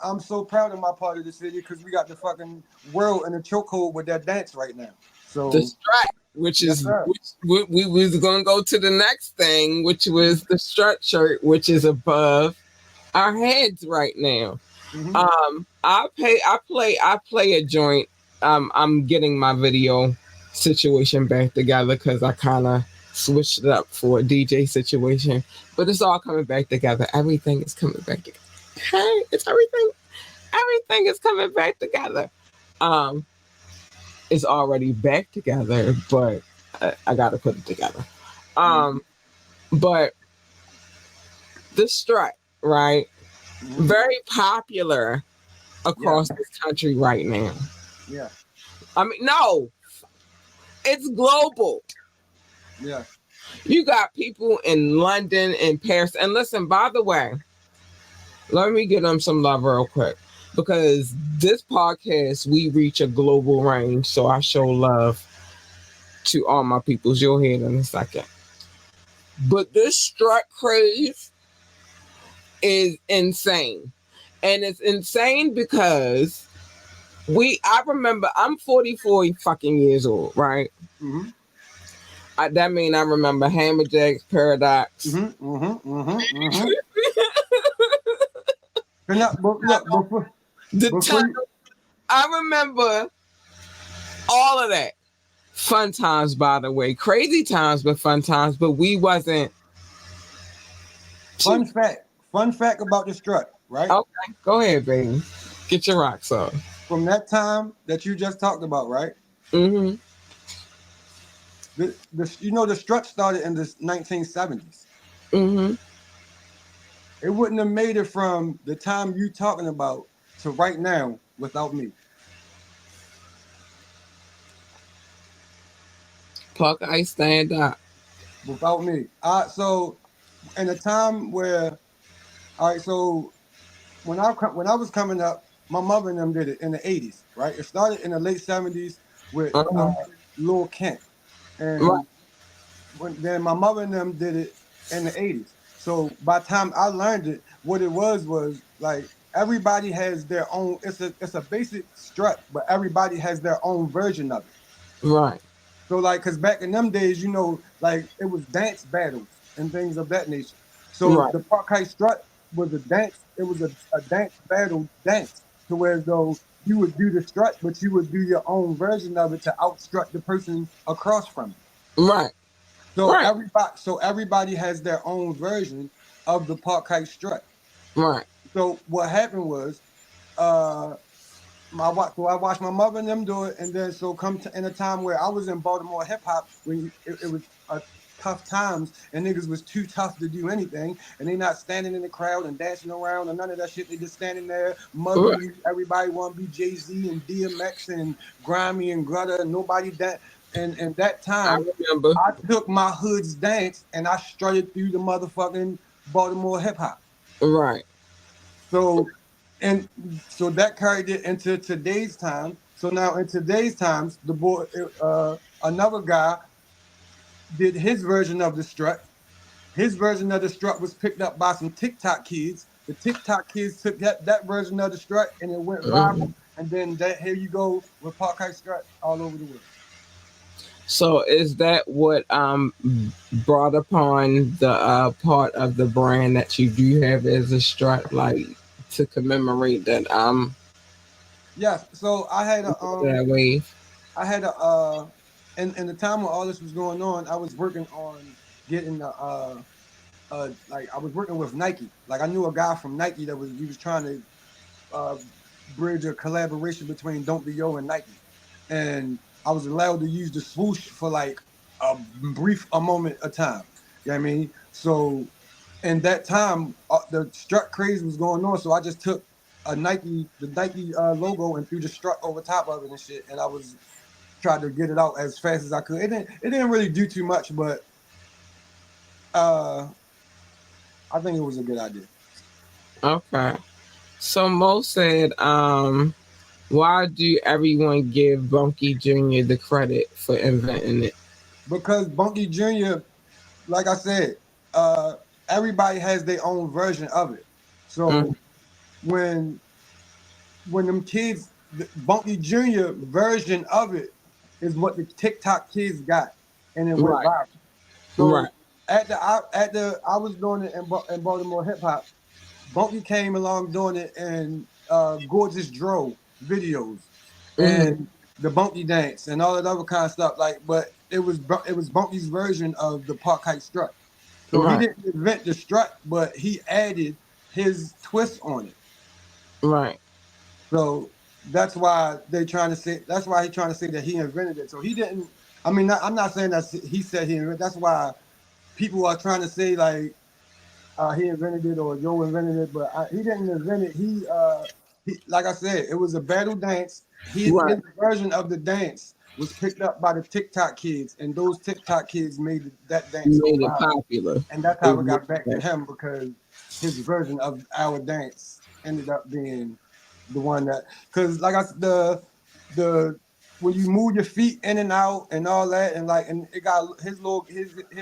I'm so proud of my part of the city because we got the fucking world in a chokehold with that dance right now. The So, strut, which yes, is sir. which we was gonna go to the next thing, which was the strut shirt, which is above our heads right now. Hmm. I play a joint. I'm getting my video situation back together because I kind of switched it up for a DJ situation, but it's all coming back together. Everything is coming back together. Okay, it's everything. Everything is coming back together. Um, it's already back together, but I got to put it together. Hmm. Um, but the strut, right? Hmm. Very popular Yeah, across this country right now. yeah, I mean, no, it's global. yeah. You got people in London and Paris. And listen, by the way, let me give them some love real quick because this podcast, we reach a global range. So I show love to all my peoples. You'll hear it in a second. But this strut craze is insane. And it's insane because I remember I'm 44 fucking years old, right? Hmm. That mean I remember Hammerjack's Paradox. Hmm. Hmm. Hmm. Hmm. But look, The before you, tunnel. I remember all of that. Fun times, by the way. Crazy times, but fun times. But we wasn't too. fun fact about the strut, right? Okay, go ahead, baby. Get your rocks off. From that time that you just talked about, right? Mm-hmm. The strut started in the 1970s. Mm-hmm. It wouldn't have made it from the time you talking about to right now without me. Puck, I stand up. Without me. So in a time where, all right, so when I was coming up, my mother and them did it in the 80s, right? It started in the late 70s with Uh-huh. Lil Kent, Right, and then my mother and them did it in the 80s. So by the time I learned it, what it was like everybody has their own. It's a basic strut, but everybody has their own version of it. right, So like, cause back in them days, like it was dance battles and things of that nature. So right, the Park High Strut was a dance. It was a dance battle dance to where though you would do the strut, but you would do your own version of it to outstrut the person across from you. right, right, So everybody has their own version of the Park High Strut. right. So what happened was, uh, so I watched my mother and them do it, and then so come to in a time where I was in Baltimore hip hop when it was tough times and niggas was too tough to do anything, and they not standing in the crowd and dancing around and none of that shit. They just standing there Right. mugging you. Everybody want to be Jay-Z and DMX and Grimy and Grutta, and nobody that. And that I time, remember. I took my hood's dance and I strutted through the motherfucking Baltimore hip hop. Right, So and so that carried it into today's time. So now in today's times, another guy did his version of the strut. His version of the strut was picked up by some TikTok kids. The TikTok kids took that version of the strut and it went mhm. viral. And then that here you go with Park Strut all over the world. So is that what brought upon the part of the brand that you do have as a strut, like to commemorate that Yes. So that wave? I had a in the time when all this was going on, I was working on getting the like I was working with Nike. Like I knew a guy from Nike that was trying to uh, bridge a collaboration between Don't Be Yo and Nike, and I was allowed to use the swoosh for like a brief a moment of time. You know what I mean? So in that time, the strut craze was going on, so I just took the Nike logo and threw the strut over top of it and shit, and I was tried to get it out as fast as I could. It didn't really do too much, but uh, I think it was a good idea. Okay. So Mo said, why do everyone give Bunky Jr. the credit for inventing it? Because Bunky Jr., like I said, uh, everybody has their own version of it. Mm, So when when them kids, the Bunky Jr. version of it is what the TikTok kids got, and it went right, viral. right. So at the I was doing it in Baltimore hip hop. Bunky came along doing it in Gorgeous Dro videos Hmm. and the Bunky dance and all that other kind of stuff. Like, but it was Bunky's version of the Park Heights strut. So he Right, didn't invent the strut, but he added his twist on it. right, So that's why they trying to say. That's why he's trying to say that he invented it. So he didn't. I mean, I'm not saying that he said he invented. That's why people are trying to say like he invented it or Joe invented it, but he didn't invent it. Like I said, it was a battle dance. right. His version of the dance was picked up by the TikTok kids, and those TikTok kids made that dance You go made it viral, popular. and that's how Is it what got back to you him because his version of our dance ended up being the one that because like I said, the when you move your feet in and out and all that and like and it got his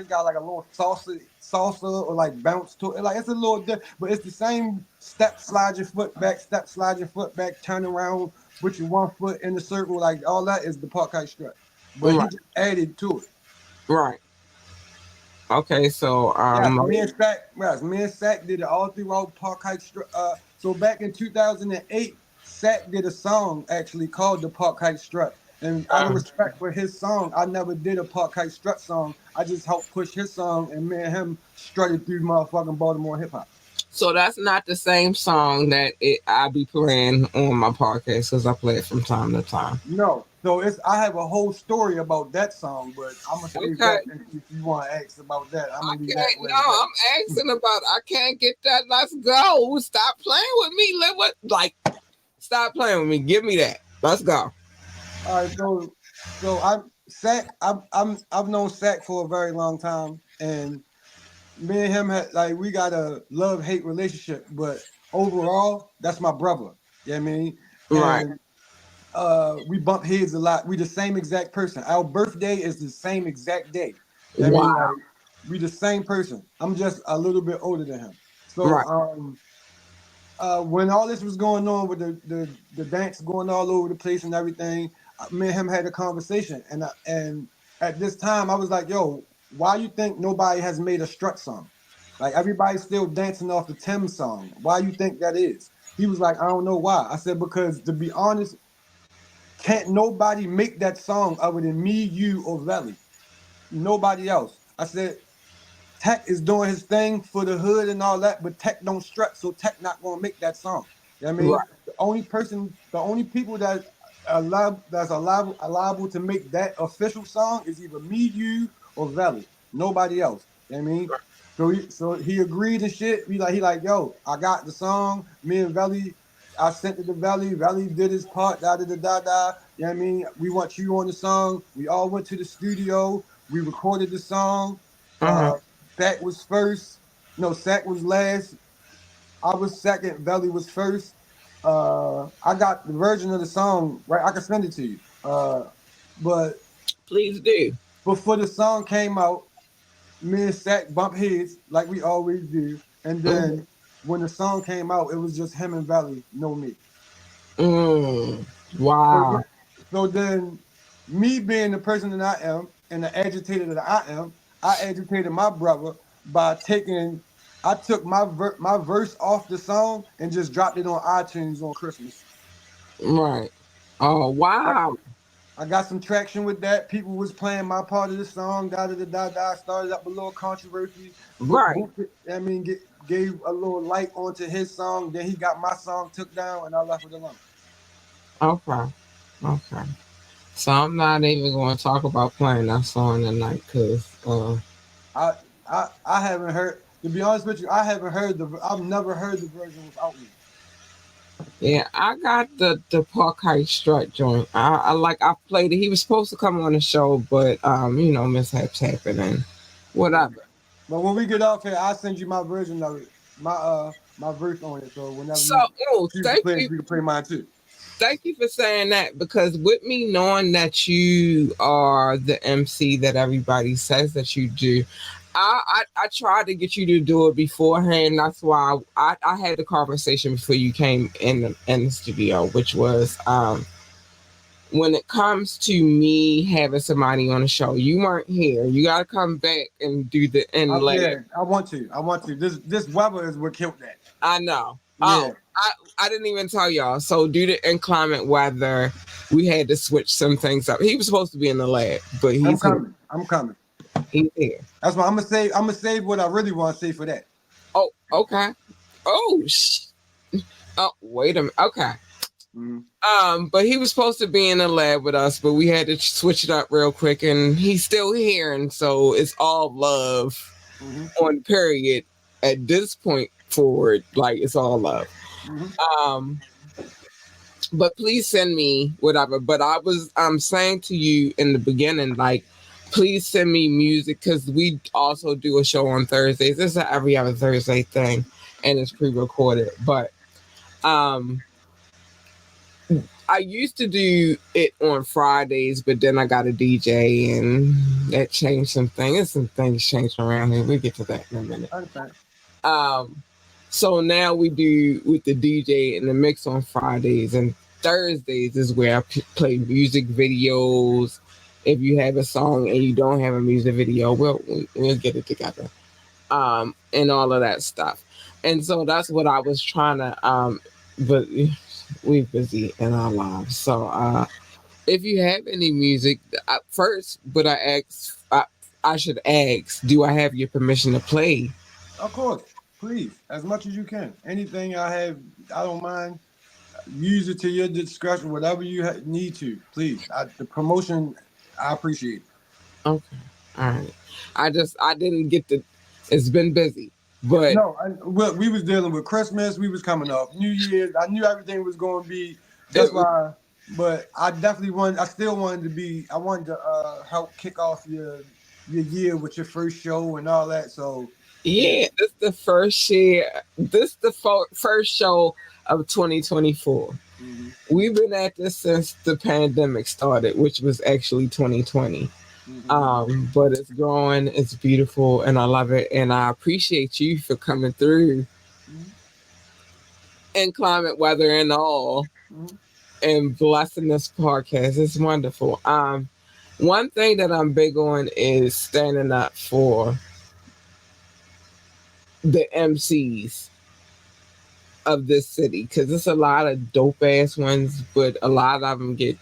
got like a little salsa or like bounce to it like it's a little but it's the same step slide your foot back turn around put your one foot in the circle like all that is the Park strut but he right, just added to it. right. Okay, so Yes, me and Sack did it all throughout Park Heights. So back in 2008, Sack did a song actually called the Park Heights Strut. And out of uh, respect for his song, I never did a Park Heights Strut song. I just helped push his song, and me and him strutted through motherfucking Baltimore hip hop. So that's not the same song that I be playing on my podcast because I play it from time to time. No, so it's I have a whole story about that song, but I'm gonna save Okay. that if you want to ask about that. I'm I gonna leave that can't. where No, it's at. I'm asking about. I can't get that. Let's go. Stop playing with me. Like, stop playing with me. Give me that. Let's go. All right, so I'm Sack. I've known Sack for a very long time, and me and him had like we got a love hate relationship, but overall, that's my brother. You know what I mean? Right. And we bump heads a lot. We the same exact person. Our birthday is the same exact day. You know what I mean? Wow. Like we the same person. I'm just a little bit older than him. So Right. when all this was going on with the dance going all over the place and everything, me and him had a conversation, and at this time I was like, "Yo, why you think nobody has made a strut song? Like everybody's still dancing off the Tim song. Why you think that is?" He was like, "I don't know why." I said, "Because to be honest, can't nobody make that song other than me, you, or Valley. Nobody else." I said, Tech is doing his thing for the hood and all that, but Tech don't strut, so Tech not gonna make that song. You know what I Right. mean? The only people that allowable to make that official song is either me, you, or Valley. Nobody else. You know what I mean? So he agreed and shit. He like, yo, I got the song. Me and Valley, I sent it to Valley. Valley did his part. Da da da da da. You know what I mean? We want you on the song. We all went to the studio. We recorded the song. Uh-huh. Sack was first. No, Sack was last. I was second. Belly was first. I got the version of the song, right? I can send it to you. But Please do. before the song came out, me and Sack bumped heads like we always do. And Mhm. then when the song came out, it was just him and Valley, no me. Mm. So, Wow. so then, me being the person that I am and the agitator that I am, I agitated my brother by taking. I took my verse off the song and just dropped it on iTunes on Christmas. Right. Oh, I, wow. I got some traction with that. People was playing my part of the song. Da da da da da. Started up a little controversy. Right. I mean, gave a little light onto his song. Then he got my song took down, and I left it alone. Okay. Okay. So I'm not even going to talk about playing that song tonight because, I I haven't heard. To be honest with you, I haven't heard the. I've never heard the version without me. yeah, I got the Park Heights Strut joint. I like I played it. He was supposed to come on the show, but mishaps happened and Yeah. whatever. But when we get off here, I'll send you my version of it, my verse on it. So whenever So, you oh, choose to play it, you can play mine too. thank you for saying that because with me knowing that you are the MC that everybody says that you do, I tried to get you to do it beforehand. That's why I had the conversation before you came in the studio, which was when it comes to me having somebody on the show, you weren't here. You got to come back and do the inlay. Yeah, I want to. I want to. This weather is what killed that. I know. Yeah, Oh, I didn't even tell y'all. So due to inclement weather, we had to switch some things up. He was supposed to be in the lab, but I'm he's here. coming. I'm coming. He's here. That's why I'm gonna save. I'm gonna save what I really want to say for that. Oh, okay. Oh, oh, wait a minute. Okay. Mm-hmm. But he was supposed to be in the lab with us, but we had to switch it up real quick, and he's still here, and so it's all love Mm-hmm. on period at this point forward. Like it's all love. Mm-hmm. Um, but please send me whatever. But I'm saying to you in the beginning, like, please send me music because we also do a show on Thursdays. This is an every other Thursday thing, and it's pre-recorded. But um, I used to do it on Fridays, but then I got a DJ, and that changed some things. Some things changed around here. We'll get to that in a minute. I understand. Um, so now we do with the DJ and the mix on Fridays, and Thursdays is where I play music videos. If you have a song and you don't have a music video, we'll get it together. And all of that stuff. And so that's what I was trying to but we're busy in our lives. So if you have any music, first, but I should ask, do I have your permission to play? Of course. Please, as much as you can. Anything I have, I don't mind. Use it to your discretion, whatever you need to. Please, the promotion, I appreciate it. Okay. All right. I didn't get to. It's been busy, but No, we was dealing with Christmas. We was coming up New Year's. I knew everything was going to be. That's it, why. But I definitely wanted. I still wanted to be. I wanted to help kick off your year with your first show and all that. So yeah. yeah, this the first year. This the first show of 2024. Mm-hmm. We've been at this since the pandemic started, which was actually 2020. Mm-hmm. But it's growing, it's beautiful, and I love it. And I appreciate you for coming through Mm-hmm. in climate weather and all Mm-hmm. and blessing this podcast. It's wonderful. One thing that I'm big on is standing up for the MCs of this city because there's a lot of dope ass ones, but a lot of them get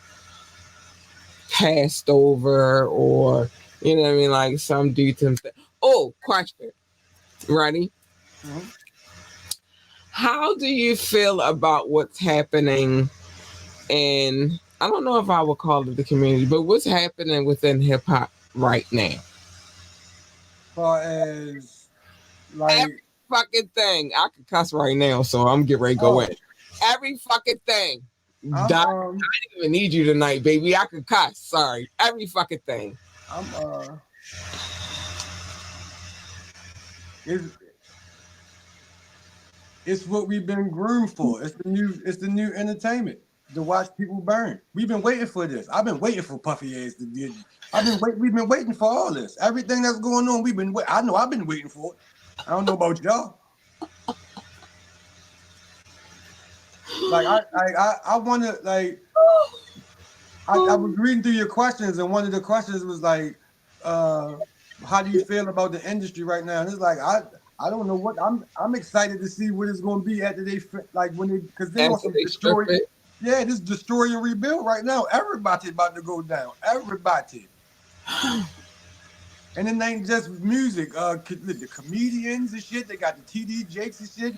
passed over or you know what I mean. Like some do things. Oh, question. Ready? Mm-hmm. How do you feel about what's happening in, I don't know if I would call it the community, but what's happening within hip hop right now? Far as Every like, fucking thing. I could cuss right now, so I'm getting ready to go in. oh, Every fucking thing. I'm Doc, I didn't even need you tonight, baby. I could cuss. Sorry. Every fucking thing. I'm it's it's what we've been groomed for. It's the new entertainment to watch people burn. We've been waiting for this. I've been waiting for Puffy ass to get. We've been waiting for all this. Everything that's going on, we've been. I know I've been waiting for it. I don't know about y'all. Like I want to like. I was reading through your questions, and one of the questions was like, "How do you feel about the industry right now?" And it's like I don't know what I'm excited to see what it's going to be after like when they because they on After some they strip destroy. it. Yeah, this destroy and rebuild right now. Everybody about to go down. Everybody. And it ain't just music. The comedians and shit. They got the TD Jakes and shit.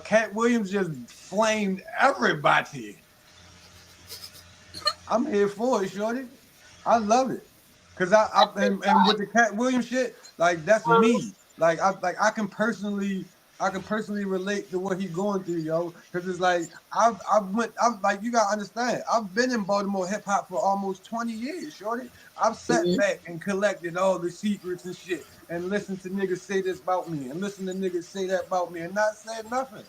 Cat Williams just flamed everybody. I'm here for it, shorty. I love it. Cause and with the Cat Williams shit, like that's me. I can personally relate to what he going through, yo. Cause it's like I'm like you gotta understand. I've been in Baltimore hip hop for almost 20 years, shorty. I've sat Mhm. back and collected all the secrets and shit, and listened to niggas say this about me, and listen to niggas say that about me, and not said nothing.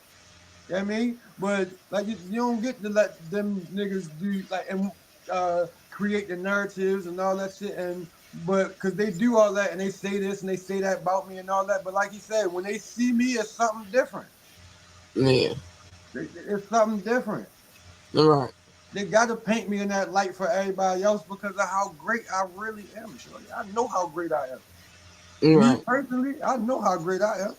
You know what I mean? But like you don't get to let them niggas do like and create the narratives and all that shit but because they do all that and they say this and they say that about me and all that. But like he said, when they see me, it's something different. Yeah. It's something different. All right. They got to paint me in that light for everybody else because of how great I really am, shorty. I know how great I am. All Me right. personally, I know how great I am.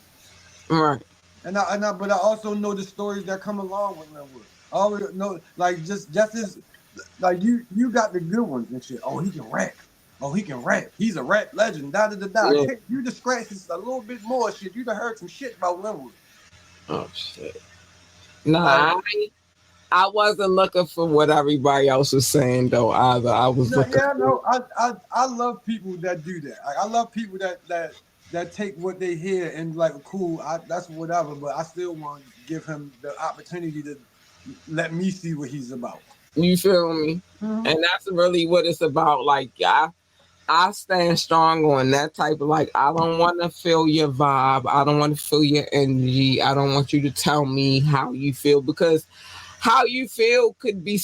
All right. But I also know the stories that come along with Lenwood. I always know, like, just as, like, you got the good ones and shit. Oh, he can rap. Oh, he can rap. He's a rap legend. Da da da da. Yeah. You just scratch this a little bit more shit. You'd have heard some shit about Lenwood. Oh shit. Nah, Like, I wasn't looking for what everybody else was saying though either. I was no, looking yeah, for no, I love people that do that. Like, I love people that take what they hear and like, cool, that's whatever. But I still want to give him the opportunity to let me see what he's about. you feel me? Mhm. And that's really what it's about. Like I stand strong on that type of like I don't want to feel your vibe. I don't want to feel your energy. I don't want you to tell me how you feel because how you feel could be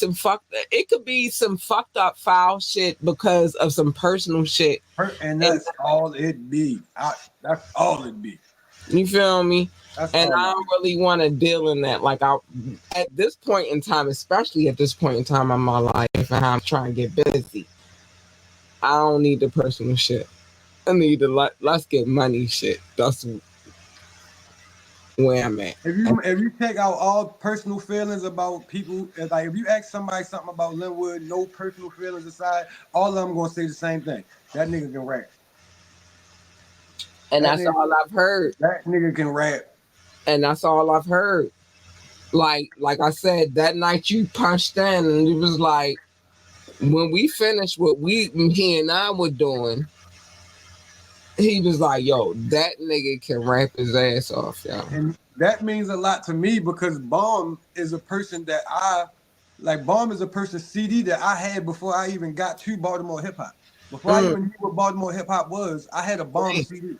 it could be some fucked up foul shit because of some personal shit. And And that's all it be. That's all it be. you feel me? That's And all I it don't really want to deal in that. Like I at this point in time, especially at this point in time in my life and how I'm trying to get busy. I don't need the personal shit. I need the let's get money shit. That's where I'm at. be. If you take out all personal feelings about people, if you ask somebody something about Linwood, no personal feelings aside, all of them gonna say the same thing. That nigga can rap. And That that's nigga, all I've heard. that nigga can rap. and that's all I've heard. Like I said, that night you punched in, and it was like when we finished what he and I were doing, he was like, "Yo, that nigga can rap his ass off, yo." And that means a lot to me because Bomb is a person that I like. Bomb is a person CD that I had before I even got to Baltimore hip hop. Before I Mm, even knew what Baltimore hip hop was, I had a Bomb CD.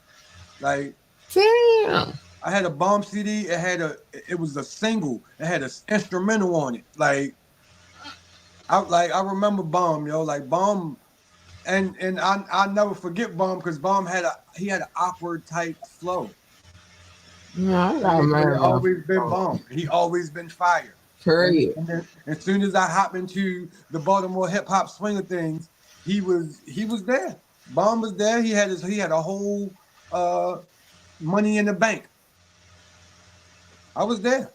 Like damn. I had a Bomb CD. It was a single. It had an instrumental on it. I remember Bomb, yo. Like Bomb, and I never forget Bomb because Bomb he had an awkward type flow. No, I But got it mad always been bomb. He always been fire. Period. And then as soon as I hop into the Baltimore hip hop swing of things, he was there. Bomb was there. He had a whole uh money in the bank. I was there.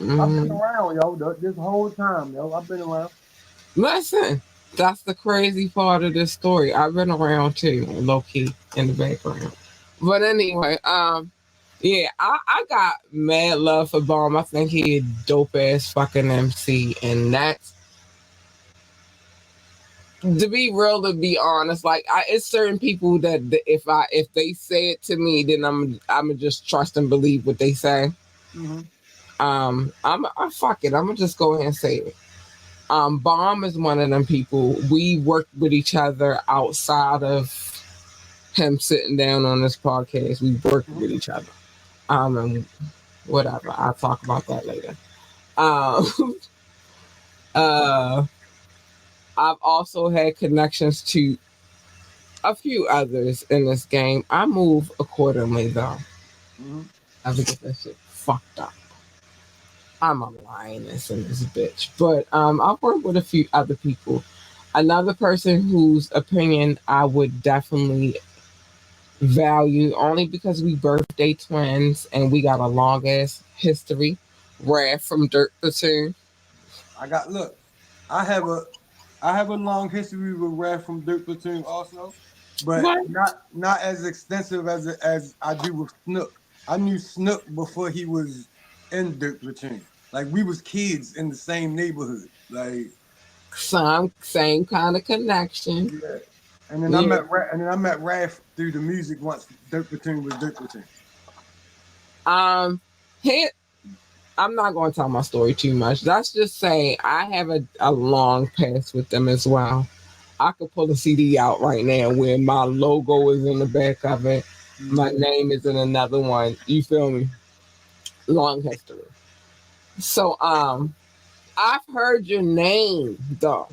I've been Mm. around, yo, this whole time, yo. I've been around. Listen, that's the crazy part of this story. I've been around too, low key in the background. But anyway, yeah, I got mad love for Bomb. I think he a dope ass fucking MC, and that's to be real, to be honest. Like, it's certain people that if they say it to me, then I'm just trust and believe what they say. Mm-hmm. I fuck it. I'm gonna just go ahead and say it. Bomb is one of them people. We worked with each other outside of him sitting down on this podcast. We worked Mm-hmm. with each other. And whatever. I'll talk about that later. Um, uh, I've also had connections to a few others in this game. I move accordingly, though. Mm-hmm. I have to get that shit fucked up. I'm a lioness in this bitch. But I've worked with a few other people. Another person whose opinion I would definitely value only because we birthday twins and we got a long ass history. Rad from Dirt Platoon. I got look. I have a I have a long history with Rap from Dirt Platoon also, but What? not as extensive as I do with Snook. I knew Snook before he was in Dirt Platoon. Like we was kids in the same neighborhood. Like Some same kind of connection. yeah. Yeah. And then I met Raph through the music once Dirt Platoon was Dirt Platoon. Um here I'm not going to tell my story too much. Let's just say I have a long past with them as well. I could pull a CD out right now where my logo is in the back of it. My Mm-hmm. name is in another one. You feel me? Long history. So I've heard your name though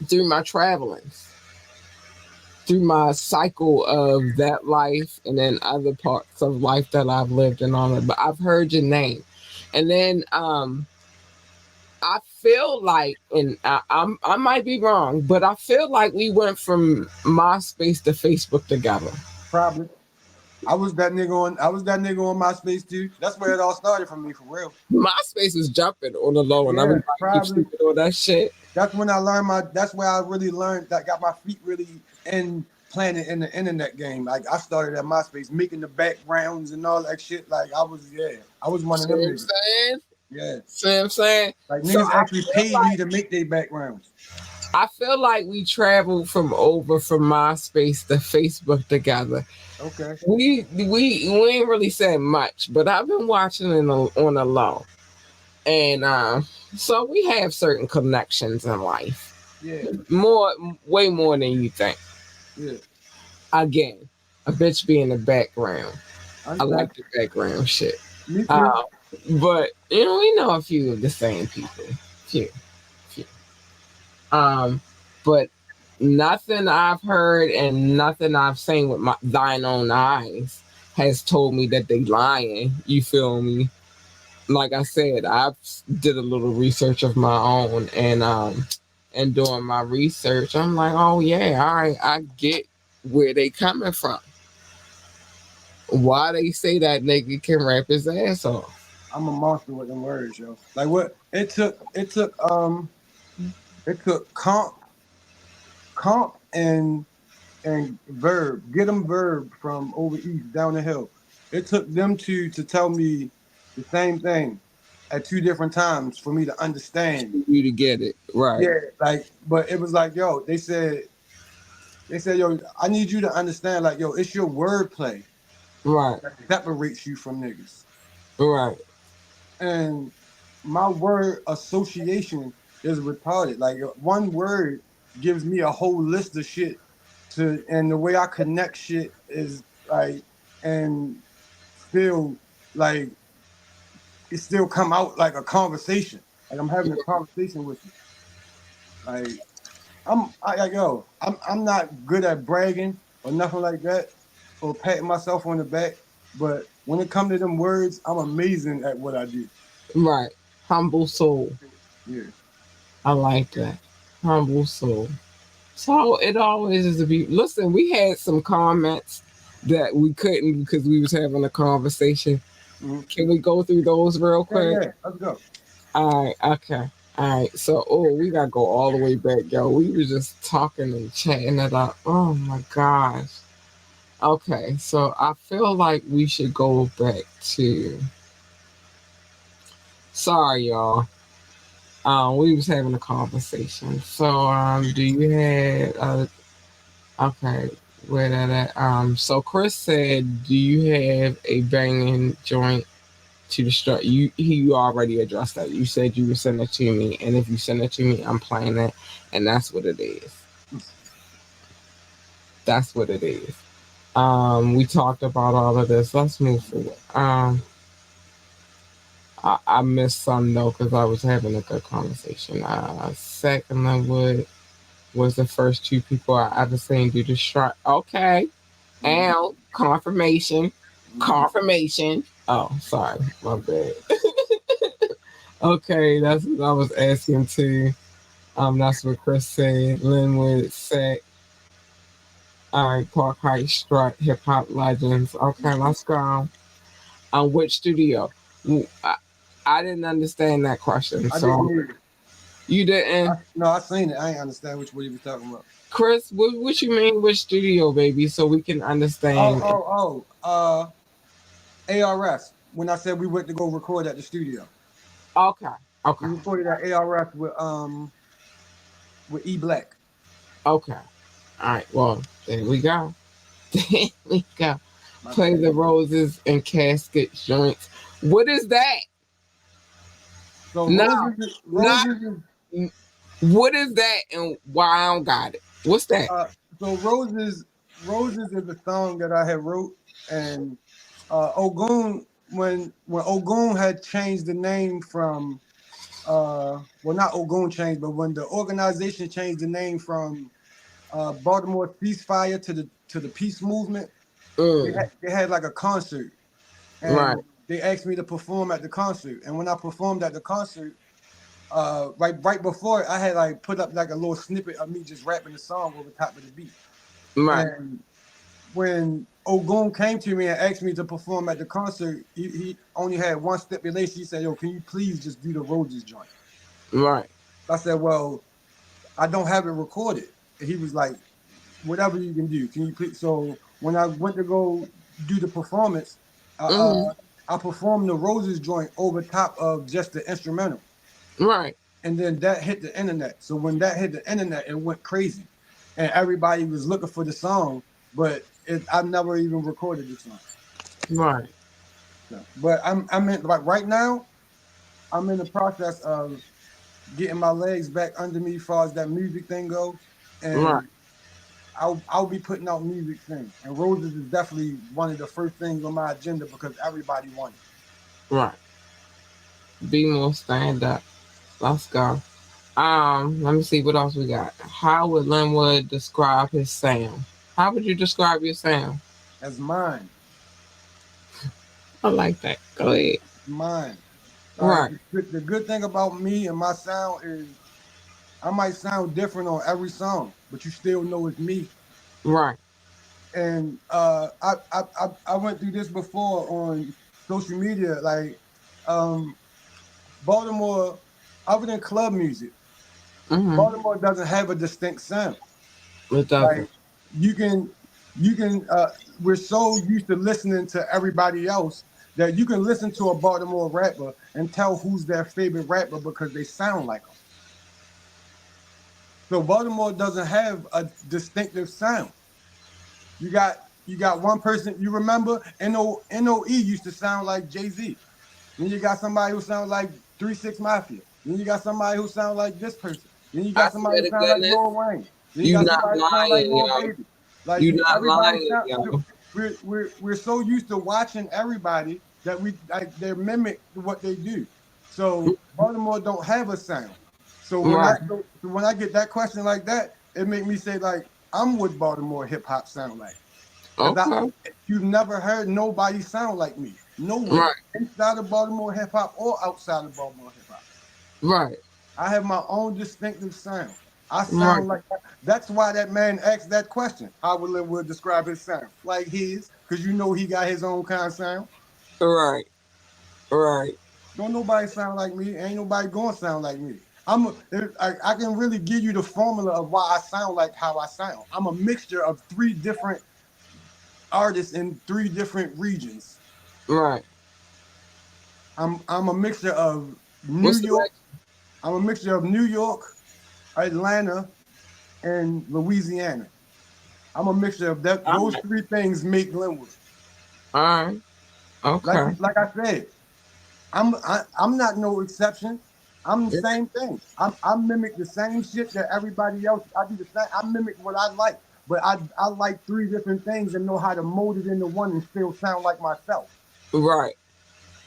through my travelings, through my cycle of that life and then other parts of life that I've lived and all that. But I've heard your name. And then I feel like, and I might be wrong, but I feel like we went from MySpace to Facebook together. Probably. I was that nigga on MySpace too. That's where it all started for me for real. MySpace was jumping on the low, and Yeah, everybody keeps probably. sleeping on that shit. That's when I learned that's where I really learned that got my feet really in playing in the internet game. Like I started at MySpace making the backgrounds and all that shit. Like I was one of See them what I'm niggas. saying? Yeah. See what I'm saying? Like So niggas actually paid me to make their backgrounds. I feel like we traveled from MySpace to Facebook together. Okay. We ain't really said much, but I've been watching it on the low, and so we have certain connections in life, Yeah. more way more than you think. Yeah. Again, a bitch be in the background. I I understand. like the background shit. Me too. Uh, but we know a few of the same people. Few. Um, but nothing I've heard and nothing I've seen with my thine own eyes has told me that they lying. You feel me? Like I said, I did a little research of my own, and doing my research, I'm like, oh yeah, I get where they coming from. Why they say that nigga can rap his ass off. I'm a monster with them words, yo. Like what it took comp and verb. Get them verb from over east down the hill. it took them to tell me the same thing at two different times for me to understand. You to get it right. Yeah, like, but it was like, yo, they said, yo, I need you to understand, like, yo, it's your wordplay Right. that separates you from niggas. Right. And my word association is retarded. Like one word gives me a whole list of shit to, and the way I connect shit is like, and still like it still come out like a conversation. Like I'm having a conversation with you. Like I'm not good at bragging or nothing like that or patting myself on the back. But when it comes to them words, I'm amazing at what I do. Right. Humble soul. Yeah. I like that. Humble soul. So it always is to be. Listen, we had some comments that we couldn't because we was having a conversation. Mhm. Can we go through those real Yeah, quick? yeah. Let's go. All right. Okay. All right. So, we got to go all the way back, yo. We were just talking and chatting it up. Oh my gosh. Okay. So I feel like we should go back to. Sorry, y'all. We was having a conversation. So, do you have okay, where that at? So Chris said, "Do you have a banging joint to destroy?" You already addressed that. You said you would send it to me, and if you send it to me, I'm playing it, and that's what it is. That's what it is. We talked about all of this. Let's move forward. I missed some though because I was having a good conversation. Second Lenwood was the first two people I ever seen do the strike. Okay. Mhm. And confirmation. Mhm. Confirmation. Oh, sorry. My bad. Okay, that's what I was asking too. That's what Chris said. Linwood said, all right, Park Heights Strut, Hip Hop Legends. Okay, let's go. Which studio? I didn't understand that question. I didn't So either. you didn't? No, I seen it. I ain't understand what he was talking about. Chris, what you mean which studio, baby? So we can Oh, understand. oh, oh. ARS. When I said we went to go record at the studio, Okay, okay, we recorded at ARS with E Black. okay. All right, well, there we go. There we go. My Play bad. the roses and casket joints. What is that? So No, not Roses is what is that and why I don't got it. What's that? uh, so Roses is a song that I had wrote, and Ogun, when Ogun had changed the name from well, not Ogun changed, but when the organization changed the name from Baltimore ceasefire to the peace movement, Mm, they had like a concert, right, and they asked me to perform at the concert. And when I performed at the concert, right before it, I had like put up like a little snippet of me just rapping the song over top of the beat. right, And when Ogun came to me and asked me to perform at the concert, he only had one stipulation. He said, "Yo, can you please just do the Roses joint?" right. I said, "Well, I don't have it recorded." And he was like, "Whatever you can do, can you please?" So when I went to go do the performance, Mm, I performed the Roses joint over top of just the instrumental, right, and then that hit the internet. So when that hit the internet, it went crazy, and everybody was looking for the song, but I never even recorded the song. right, So, but I'm in like right now. I'm in the process of getting my legs back under me as far as that music thing go, right, and I'll be putting out music soon. And Roses is definitely one of the first things on my agenda because everybody wants it. right. Be more stand up. Let's go. Let me see what else we got. How would Linwood describe his sound? How would you describe your sound? That's mine. I like that. Go ahead. Mine. All right. Right, The good thing about me and my sound is I might sound different on every song, but you still know it's me. right. And I went through this before on social media. Like um, Baltimore, other than club music, Mm-hmm. Baltimore doesn't have a distinct sound. It doesn't. Like you can. You can. We're so used to listening to everybody else that you can listen to a Baltimore rapper and tell who's their favorite rapper because they sound like them. So Baltimore doesn't have a distinctive sound. You got one person. You remember NOE used to sound like Jay-Z. Then you got somebody who sounds like 3 6 Mafia. Then you got somebody who sounds like this person. Then you I got somebody swear who to sounds like goodness, Lil Wayne. Then you you got not somebody who sounds like lying, Lil yo. Baby. Like You not everybody lying, sound. yo. We're so used to watching everybody that we like they mimic what they do. So Baltimore don't have a sound. So Right. when I get that question like that, it make me say like I'm what Baltimore hip hop sound like. Cause Okay. you've never heard nobody sound like me. Nowhere. Right. Inside of Baltimore hip hop or outside of Baltimore hip hop. Right. I have my own distinctive sound. I Right. sound like that. That's why that man asked that question. How will Lenwood describe his sound? Like his, because you know he got his own kind of sound. Right. Right. Don't nobody sound like me. Ain't nobody gonna sound like me. I can really give you the formula of why I sound like how I sound. I'm a mixture of three different artists in three different regions. Right. I'm a mixture of New What's the York. next? I'm a mixture of New York, Atlanta, and Louisiana. I'm a mixture of that. All Those right. three things make Glenwood. All right. Okay. Like I said, I'm not no exception. I'm the same thing. I mimic the same shit that everybody else. I do the same. I mimic what I like, but I like three different things and know how to mold it into one and still sound like myself. Right.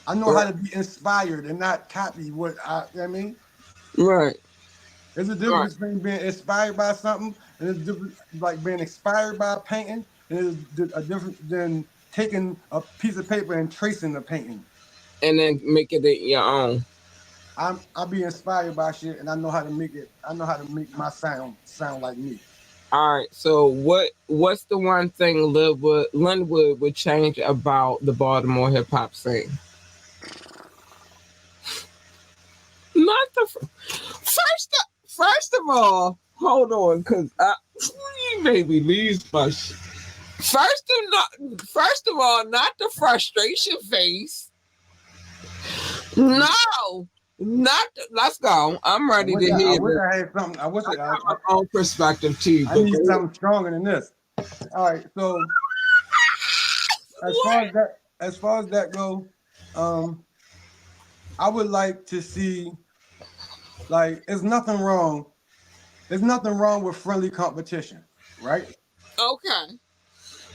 I know how Right. to be inspired and not copy what I mean. Right. There's a Right. difference between being inspired by something and it's different, like being inspired by a painting, and there's a difference than taking a piece of paper and tracing the painting. And then make it your own. I be inspired by shit, and I know how to make it. I know how to make my sound like me. All right. So what's the one thing Linwood would change about the Baltimore hip hop scene? Not the first of all, hold on, cause you made me lose my shit. First of all, not the frustration face. No, not. Let's go. I'm ready to I hear wish this. I had something. I got my own perspective too, I but need something stronger than this. All right. So what? as far as that go, um, I would like to see like there's nothing wrong. There's nothing wrong with friendly competition, right? Okay.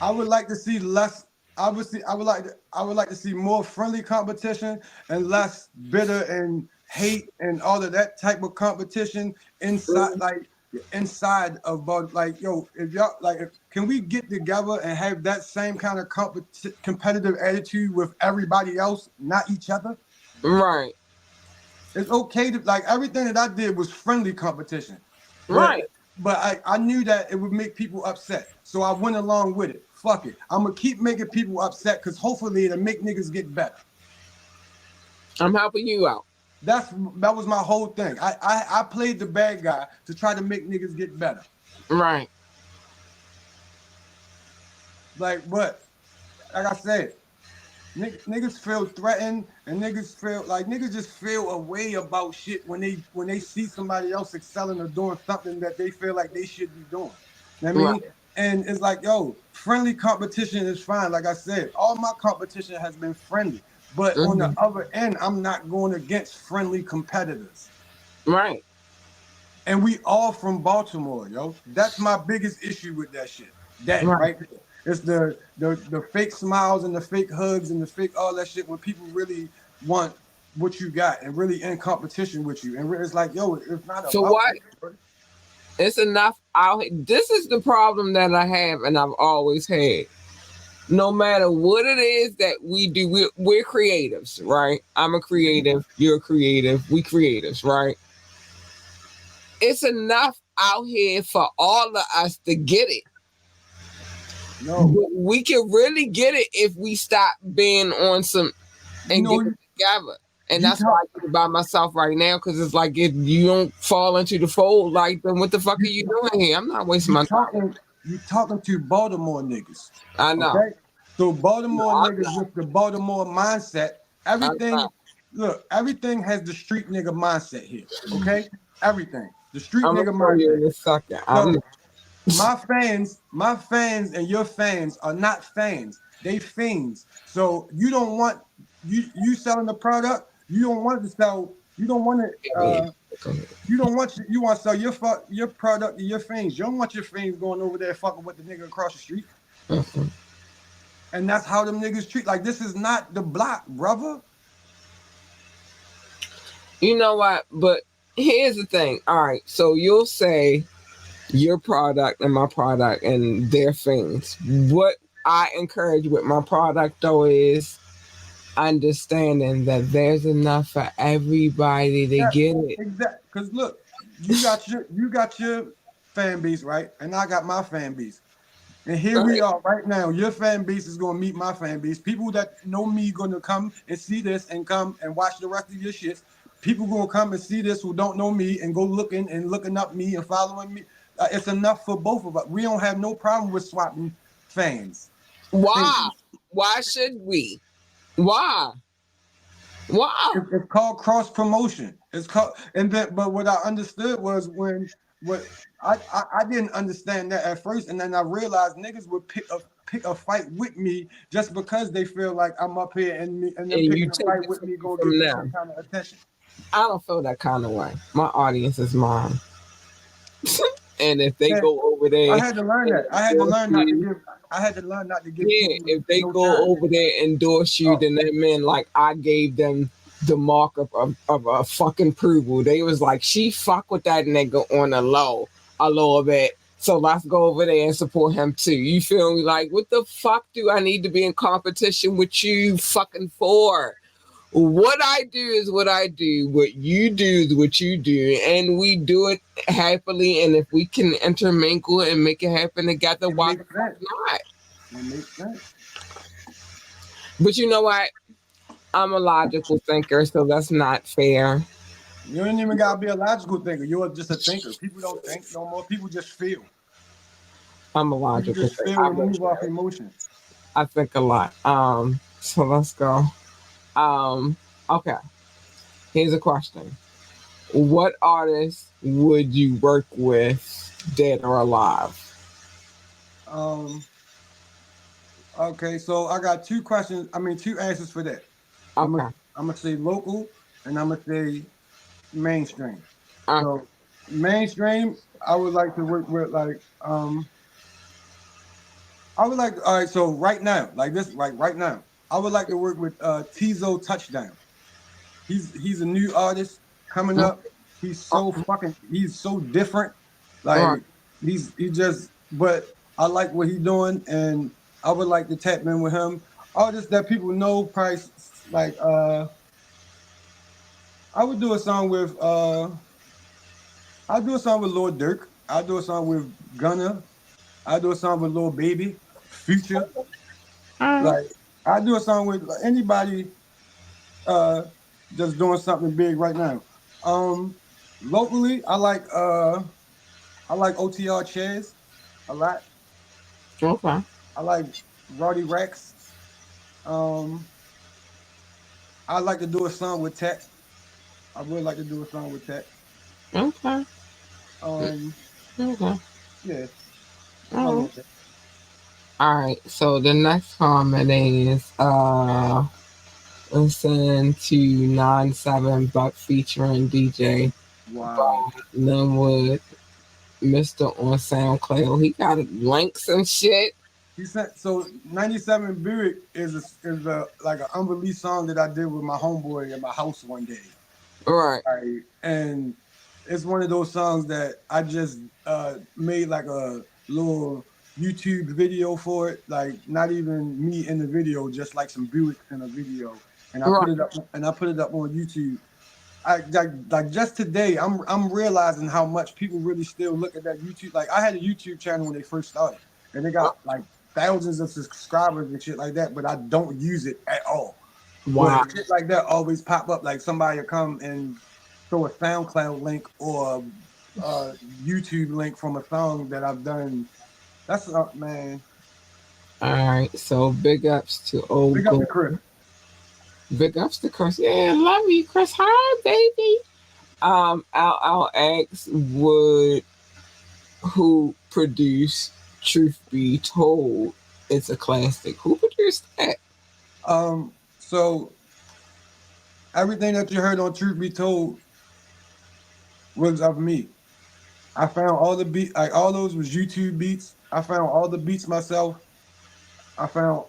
I would like to see less. I would like to see more friendly competition and less bitter and hate and all of that type of competition inside, Mhm. like inside of both. Like yo, if y'all like, can we get together and have that same kind of competitive attitude with everybody else, not each other? Right. It's okay to like everything that I did was friendly competition, but Right. I knew that it would make people upset, so I went along with it. Fuck it, I'm gonna keep making people upset because hopefully it'll make niggas get better. I'm helping you out. That was my whole thing. I played the bad guy to try to make niggas get better. Right. Like what? Like I said, niggas feel threatened and niggas feel like niggas just feel a way about shit when they see somebody else excelling or doing something that they feel like they should be doing. You know what I Right. mean? And it's like, yo, friendly competition is fine. Like I said, all my competition has been friendly. But on the Hmm. other end, I'm not going against friendly competitors. Right. And we all from Baltimore, yo. That's my biggest issue with that shit. That Right. right there. It's the fake smiles and the fake hugs and the fake all that shit when people really want what you got and really in competition with you. And it's like, yo, it's not So about what? that. Bro. It's enough out here. This is the problem that I have, and I've always had. No matter what it is that we do, we're creatives, right? I'm a creative, you're a creative, we creatives, right? It's enough out here for all of us to get it. No. We can really get it if we stop being on some You and know, get it together. And you that's why talk I get it by myself right now, because it's like if you don't fall into the fold, like then what the fuck are you you doing here? I'm not wasting you my time. talking you talking to Baltimore niggas. I know. Okay? So No, Baltimore I niggas know. with the Baltimore mindset, I everything, know. look, everything has the street nigga mindset here. Okay? Everything. The street I'm gonna nigga show you mindset. in a second. So my fans and your fans are not fans. They fiends. So you don't want you selling the product, you don't want to sell, you don't want to you don't want you want to sell your product to your fiends. You don't want your fiends going over there fucking with the nigga across the street. And that's how them niggas treat. Like, this is not the block, brother. You know what? But here's the thing. All right, so you'll say your product and my product and their things. What I encourage with my product though is understanding that there's enough for everybody to Yeah, get it. exactly. Because look, you got your fan base, right? And I got my fan base. And here we Right. are right now. Your fan base is gonna meet my fan base. People that know me gonna come and see this and come and watch the rest of your shits. People gonna come and see this who don't know me and go looking up me and following me. It's enough for both of us. We don't have no problem with swapping fans. Why? Fans. Why should we? Why? Why? It's called cross promotion. It's called, and then, but what I understood was when what I didn't understand that at first, and then I realized niggas would pick a fight with me just because they feel like I'm up here and them And you picking a take fight it with me gonna from give me some them. kind of attention. I don't feel that kind of way. My audience is mine. And if they Yeah, go over I there had to learn and that. I had to endorse learn not to you, give. I had to learn not to give yeah, people if they no go time. over there and endorse you, Oh, then that meant like I gave them the mark of a fucking approval. They was like, she fuck with that nigga on a little bit. So let's go over there and support him too. You feel me? Like, what the fuck do I need to be in competition with you fucking for? What I do is what I do. What you do is what you do. And we do it happily. And if we can intermingle and make it happen together, it why the makes fuck sense. not? It makes sense. But you know what? I'm a logical thinker, so that's not fair. You don't even gotta be a logical thinker. You're just a thinker. People don't think no more. People just feel. I'm a People logical just thinker. feel and move off emotion. I think a lot. So let's go. Um, okay. Here's a question. What artist would you work with, dead or alive? Um, okay, so I got two questions. I mean, two answers for that. I'm gonna Okay. I'm gonna say local and I'm gonna say mainstream. Okay. So mainstream, I would like to work with I would like all right. So right now, like this, right now, I would like to work with Tizo Touchdown. He's a new artist coming up. He's so different. All right. Like he just but I like what he's doing and I would like to tap in with him. Artists that people know price like I would do a song with I'll do a song with Lord Dirk. I'll do a song with Gunna. I'll do a song with Lil Baby, Future. All right. Like I do a song with anybody uh that's doing something big right now. Um Locally I like OTR Chairs a lot. Okay. I like Roddy Rex. Um I like to do a song with Tech. I would like to do a song with Tech. Okay. Um Okay. yeah, All something right. like that. All right. So the next comment is listen to 9-7 Buck featuring DJ Wow. Lenwood, Mr. on SoundCloud. He got links and shit. He said so 97 Buick is a like an unreleased song that I did with my homeboy at my house one day. Right. Right. And it's one of those songs that I just made like a little YouTube video for it, like not even me in the video, just like some Buicks in a video. And I Right. put it up on YouTube. Like just today, I'm realizing how much people really still look at that YouTube. Like I had a YouTube channel when they first started, and they got like thousands of subscribers and shit like that, but I don't use it at all. Wow. But shit like that always pop up. Like somebody will come and throw a SoundCloud link or a YouTube link from a song that I've done That's man. All right, so big ups to old Big up girl. to Chris. Big ups to Chris. Yeah, love you, Chris. Hi, baby. I'll ask would who produced Truth Be Told. It's a classic. Who produced that? So everything that you heard on Truth Be Told was of me. I found all the beat, like all those was YouTube beats. I found all the beats myself. I found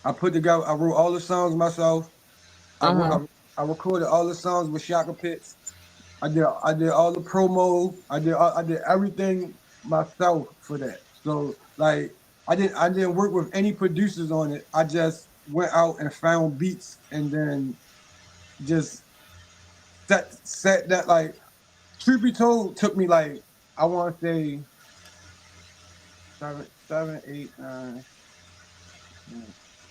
I put together, I wrote all the songs myself. I wrote, Uh-huh. I recorded all the songs with Shaka Pitts. I did all the promo. I did everything myself for that. So like I didn't work with any producers on it. I just went out and found beats and then just set that like truth be told took me like I want to say seven, 8, 9.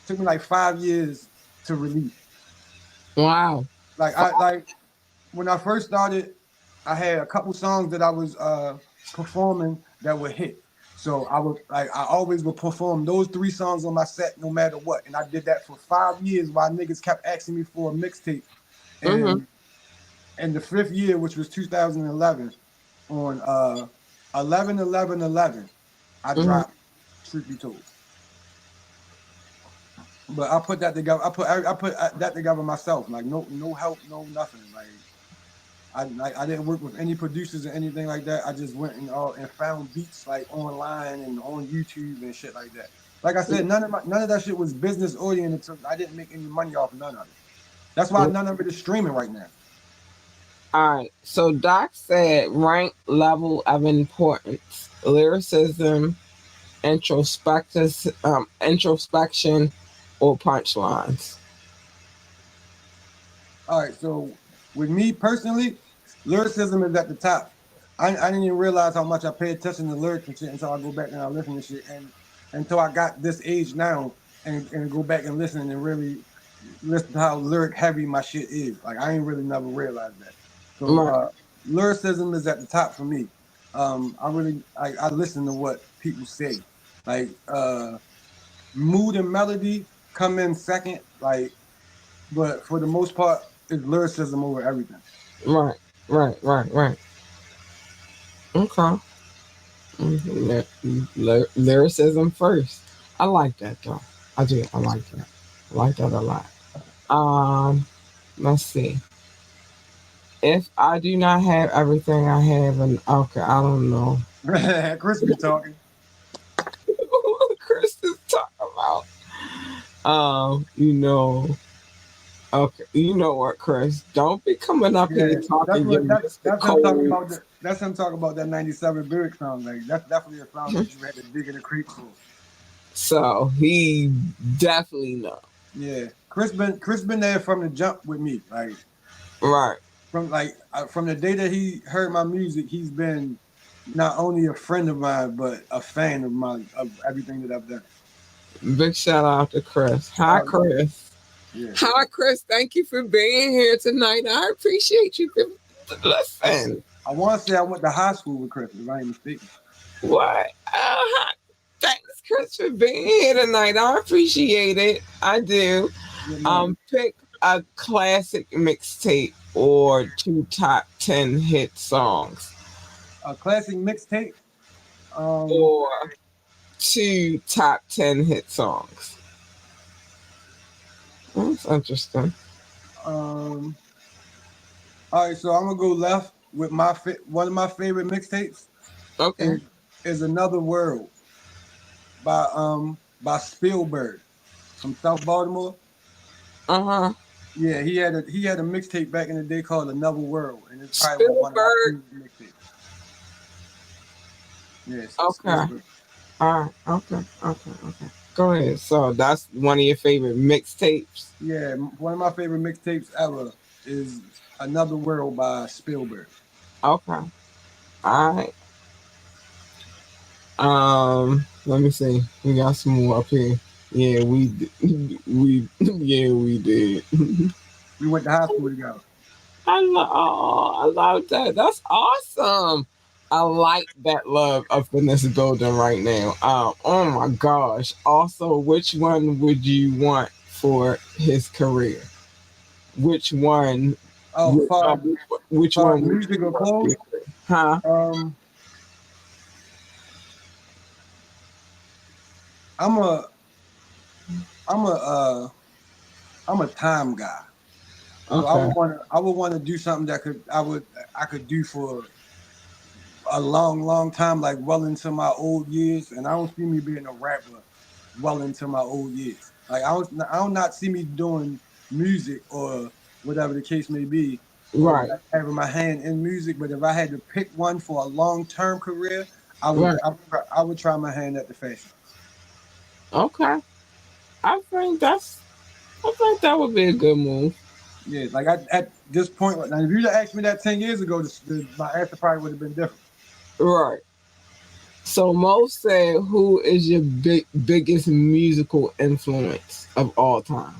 Took me like 5 years to release. Wow. Like when I first started, I had a couple songs that I was performing that were hit. So I always would perform those 3 songs on my set no matter what. And I did that for 5 years while niggas kept asking me for a mixtape. Mm-hmm. And the 5th year, which was 2011, on 11/11/11, I Mm-hmm. dropped Truth Be Told. But I put that together. I put that together myself. Like no help, no nothing. I didn't work with any producers or anything like that. I just went and found beats like online and on YouTube and shit like that. Like I said, none of that shit was business oriented. So I didn't make any money off none of it. That's why none of it is streaming right now. All right. So Doc said rank level of importance, lyricism, introspection, or punchlines. All right, so with me personally, lyricism is at the top. I didn't even realize how much I pay attention to lyrics and shit until I go back and I listen to shit, and until I got this age now and go back and listen and really listen to how lyric heavy my shit is. Like I ain't really never realized that. So Right. lyricism is at the top for me. I listen to what people say. Like mood and melody come in second. But for the most part, it's lyricism over everything. Right. Right. Okay. Lyricism first. I like that though. I do. I like that. I like that a lot. Um, let's see. If I do not have everything I have, and okay, I don't know. Chris be talking. Chris is talking about. You know, okay, you know what, Chris? Don't be coming up here Yeah, talking your Mr. that's him talking about Codes. that's him talking about that '97 lyric song. Like that's definitely a song that you had to dig in the creek for. So he definitely know. Yeah, Chris been there from the jump with me. Like Right. from the day that he heard my music, he's been not only a friend of mine but a fan of everything that I've done. Big shout out to Chris. Hi, Oh yeah, Chris. yeah. Hi, Chris. Thank you for being here tonight. I appreciate you. Listen, I want to say I went to high school with Chris, if I ain't mistaken. what? Thanks, Chris, for being here tonight. I appreciate it. I do. Yeah, man. Pick a classic mixtape or 2 top 10 hit songs, A classic mixtape. Um, or 2 top 10 hit songs. That's interesting. um. All right, so I'm gonna go left with one of my favorite mixtapes Okay. is Another World by Spielberg from South Baltimore. Uh huh. Yeah, he had a mixtape back in the day called Another World, and it's probably one of my Spielberg. favorite mixtapes. Yes, Okay. Spielberg. All right. Okay. Go ahead. So that's one of your favorite mixtapes. Yeah, one of my favorite mixtapes ever is Another World by Spielberg. Okay. All right. Let me see. We got some more up here. Yeah, we did. We went to high school together. I love that. That's awesome. I like that love up in this building right now. Oh my gosh. Also, which one would you want for his career? Which one? Oh, Which far as one would music you or want for clothes, your career? Huh? um, I'm a I'm a I'm a time guy. So Okay. I would want to do something that I could do for a long, long time, like well into my old years. And I don't see me being a rapper well into my old years. Like I don't not see me doing music or whatever the case may be, or Right. like having my hand in music. But if I had to pick one for a long term career, Right. I would try my hand at the fashion. Okay. I think that's. I think that would be a good move. Yeah, like at this point, now if you'd have asked me that 10 years ago, my answer probably would have been different. Right. So Mo said, "Who is your biggest musical influence of all time?"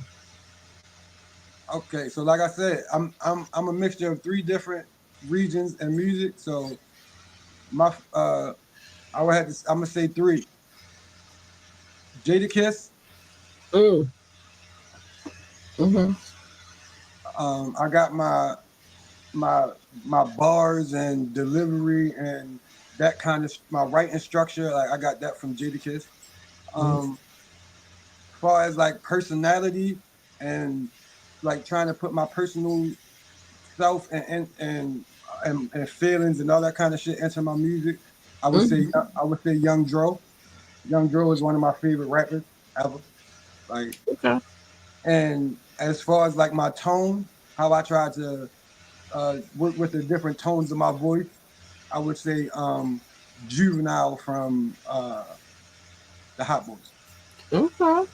Okay, so like I said, I'm a mixture of three different regions and music. So my I would have to I'm gonna say three. Jadakiss. Mm. Mm-hmm. I got my my bars and delivery and that kind of my writing structure. Like I got that from Jadakiss. As far as like personality and like trying to put my personal self and feelings and all that kind of shit into my music, Mm-hmm. I would say Young Dro. Young Dro is one of my favorite rappers ever. Like, Okay. and as far as like my tone, how I try to work with the different tones of my voice, I would say Juvenile from the Hot Boys. Okay. All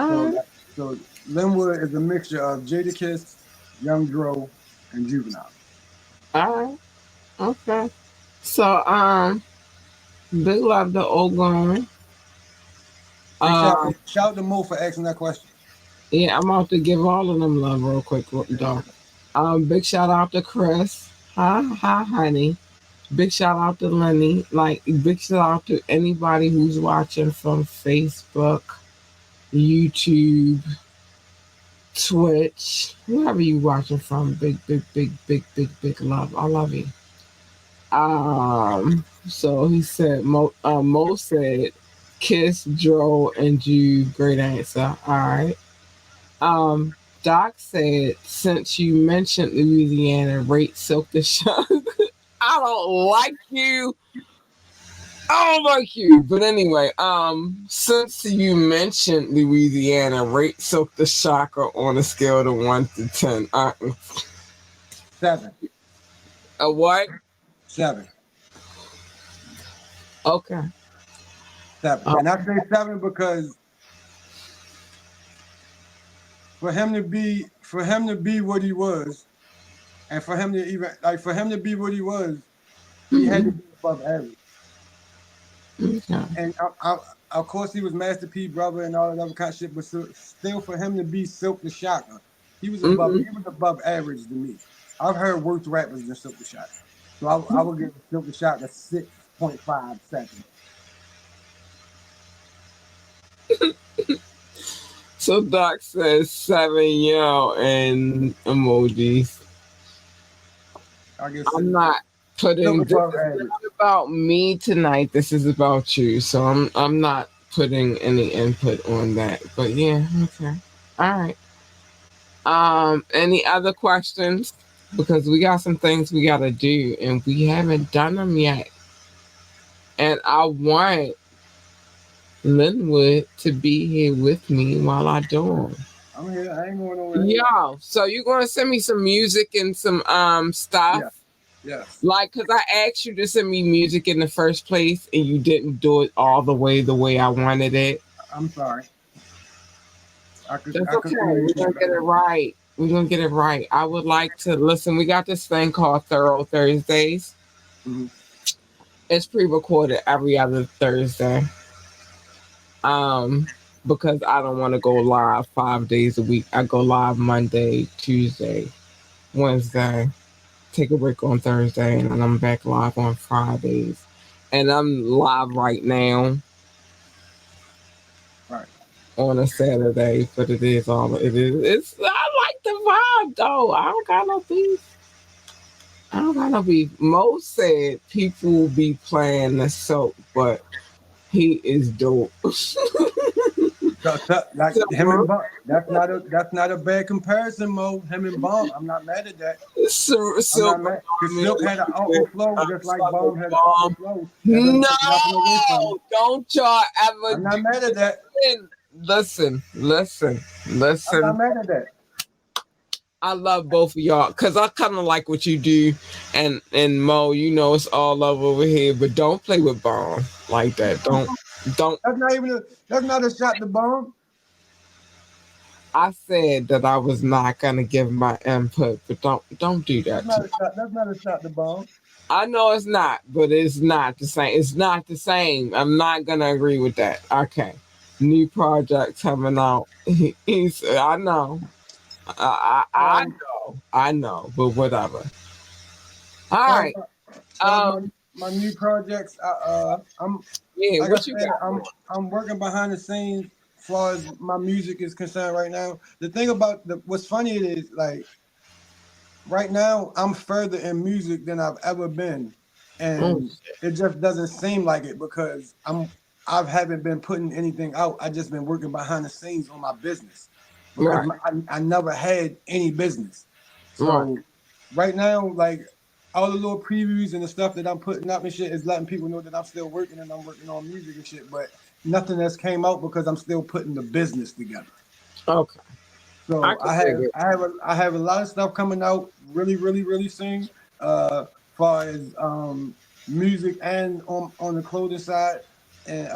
So right. so Lenwood is a mixture of Jadakiss, Young Dro, and Juvenile. All right. Okay. So big love to Ogon. Big Um, shout out to Mo for asking that question. yeah, I'm about to give all of them love real quick, though. Big shout out to Chris. Hi, honey. Big shout out to Lenny. Like, big shout out to anybody who's watching from Facebook, YouTube, Twitch, whoever you watching from. Big love. I love you. So he said, Mo said, Kiss, Dro, and Jude. Great answer. All right. Um, Doc said, since you mentioned Louisiana, rate Silk the Shock. I don't like you. I don't like you. But anyway, since you mentioned Louisiana, rate Silk the Shocker on a scale of 1 to 10. Seven. A what? Seven. Okay. Seven. Uh, And I say seven because for him to be what he was, and for him to even like for him to be what he was, he had to mhm. be above average. Okay. And of course he was Master P brother and all that other kind of shit, but still for him to be Silk the Shocker, Hmm. he was above average to me. I've heard worse rappers than Silk the Shocker. So I would give Silk the Shocker 6.57. So Doc says 7 and emojis. I guess I'm not still putting. This above is average. not about me tonight. This is about you. So I'm not putting any input on that. But yeah, okay. All right. Any other questions? Because we got some things we gotta do and we haven't done them yet. And I want Lenwood to be here with me while I do them. I'm here. I ain't going nowhere. Yo, so you're gonna send me some music and some Yeah. stuff? Yes. Like, cause I asked you to send me music in the first place, and you didn't do it all the way I wanted it. I'm sorry. That's I could okay. We're communicate gonna get it better. right. We're gonna get it right. I would like to listen. We got this thing called Thorough Thursdays. Hmm. It's pre-recorded every other Thursday. Um, because I don't want to go live 5 days a week. I go live Monday, Tuesday, Wednesday. take a break on Thursday, and then I'm back live on Fridays. And I'm live right now Right. on a Saturday, but it is all it is. It's I like the vibe though. I don't got no beef. I don't got no beef. Mo said people be playing the soap, but he is dope. Like So, him and Bomb. That's not a bad comparison, Mo. Him and Bomb. I'm not mad at that. I'm not Silk mad because me a Silk had an little awful bit. flow, I'm just like sucking Bomb had an awful bomb. flow. That doesn't No, take nothing away from him. don't y'all ever I'm do. not mad at that. I'm not Listen. mad at that. I love both of y'all because I kind of like what you do, and Mo, you know it's all love over here, but don't play with Bomb like that. Don't. That's not even. That's not a shot to Bomb. I said that I was not gonna give my input, but don't do That's that to not me. a shot. That's not a shot to Bomb. I know it's not, but it's not the same. It's not the same. I'm not gonna agree with that. Okay, new project coming out. I know. Um, I know, but whatever. All far as right. my, far as Um. my new projects, I'm Yeah. like I What you said, got? I'm working behind the scenes as far as my music is concerned right now. The thing about what's funny is like right now I'm further in music than I've ever been, Oh, and it just doesn't seem like it because I haven't been putting anything out. I just been working behind the scenes on my business because right. I never had any business. Right. So right now, like all the little previews and the stuff that I'm putting up and shit is letting people know that I'm still working and I'm working on music and shit. But nothing has came out because I'm still putting the business together. Okay. I So can dig it. I have a lot of stuff coming out really soon. Far as music and on the clothing side, and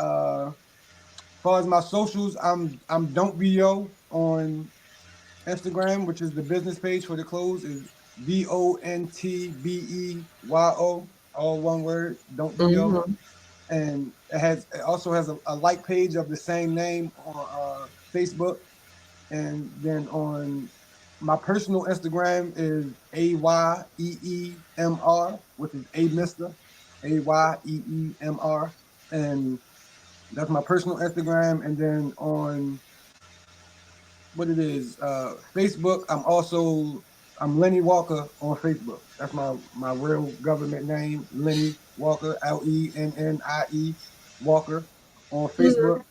far as my socials, I'm Don't Be Yo on Instagram, which is the business page for the clothes, is DONTBEYO, all one word. Don't be yo, Hmm. and it also has a like page of the same name on Facebook, and then on my personal Instagram is AYEEMR, which is A Mister AYEEMR, and that's my personal Instagram. And then on what it is, Facebook, I'm Lenny Walker on Facebook. That's my real government name, Lenny Walker, LENNIE Walker on Facebook.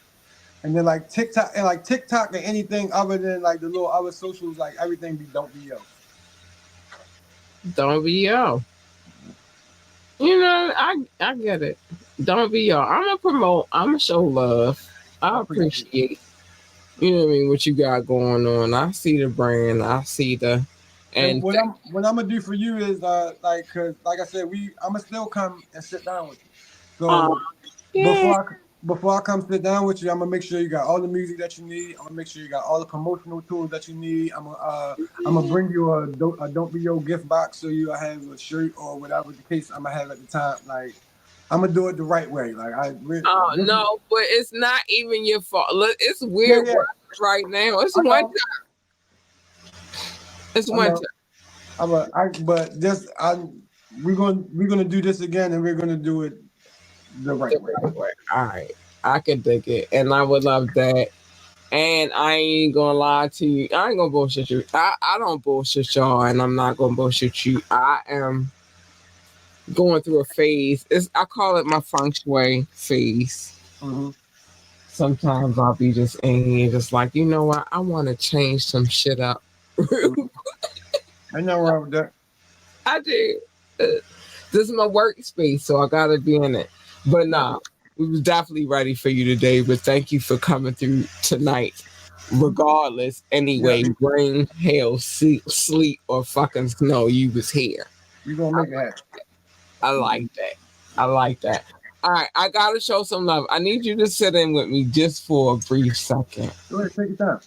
And then like TikTok and anything other than like the little other socials, like everything be Don't Be Yo. Don't be yo. You know, I get it. Don't be yo. I'm gonna promote. I'm gonna show love. I I appreciate it. appreciate. You know what I mean? What you got going on? I see the brand. I see the, And and what I'm gonna do for you is like cause like I said, I'm gonna still come and sit down with you. um, So yeah. before I come sit down with you, I'm gonna make sure you got all the music that you need. I'm gonna make sure you got all the promotional tools that you need. I'm gonna bring you a don't be your gift box so you have a shirt or whatever the case I'm gonna have at the time. Like I'm gonna do it the right way. Like Oh this, no, but it's not even your fault. Look, it's yeah, weird yeah. right now. It's I winter. know, It's I know. winter. But just we're gonna do this again, and we're gonna do it the right The way. right way. All right. I could dig it, and I would love that. And I ain't gonna lie to you. I ain't gonna bullshit you. I don't bullshit y'all, and I'm not gonna bullshit you. I am going through a phase. I call it my feng shui phase. Hmm. Sometimes I'll be just in here, just like you know what? I want to change some shit up. Hmm. Ain't nothing wrong with that. I do. Uh, This is my workspace, so I gotta be in it. But Right. nah, we was definitely ready for you today. But thank you for coming through tonight. Regardless, Yeah, anyway, rain, hail, sleet, or fucking snow, you was here. we gonna make it happen. I like that. I like that. All right, I gotta show some love. I need you to sit in with me just for a brief second, Go ahead, take your time.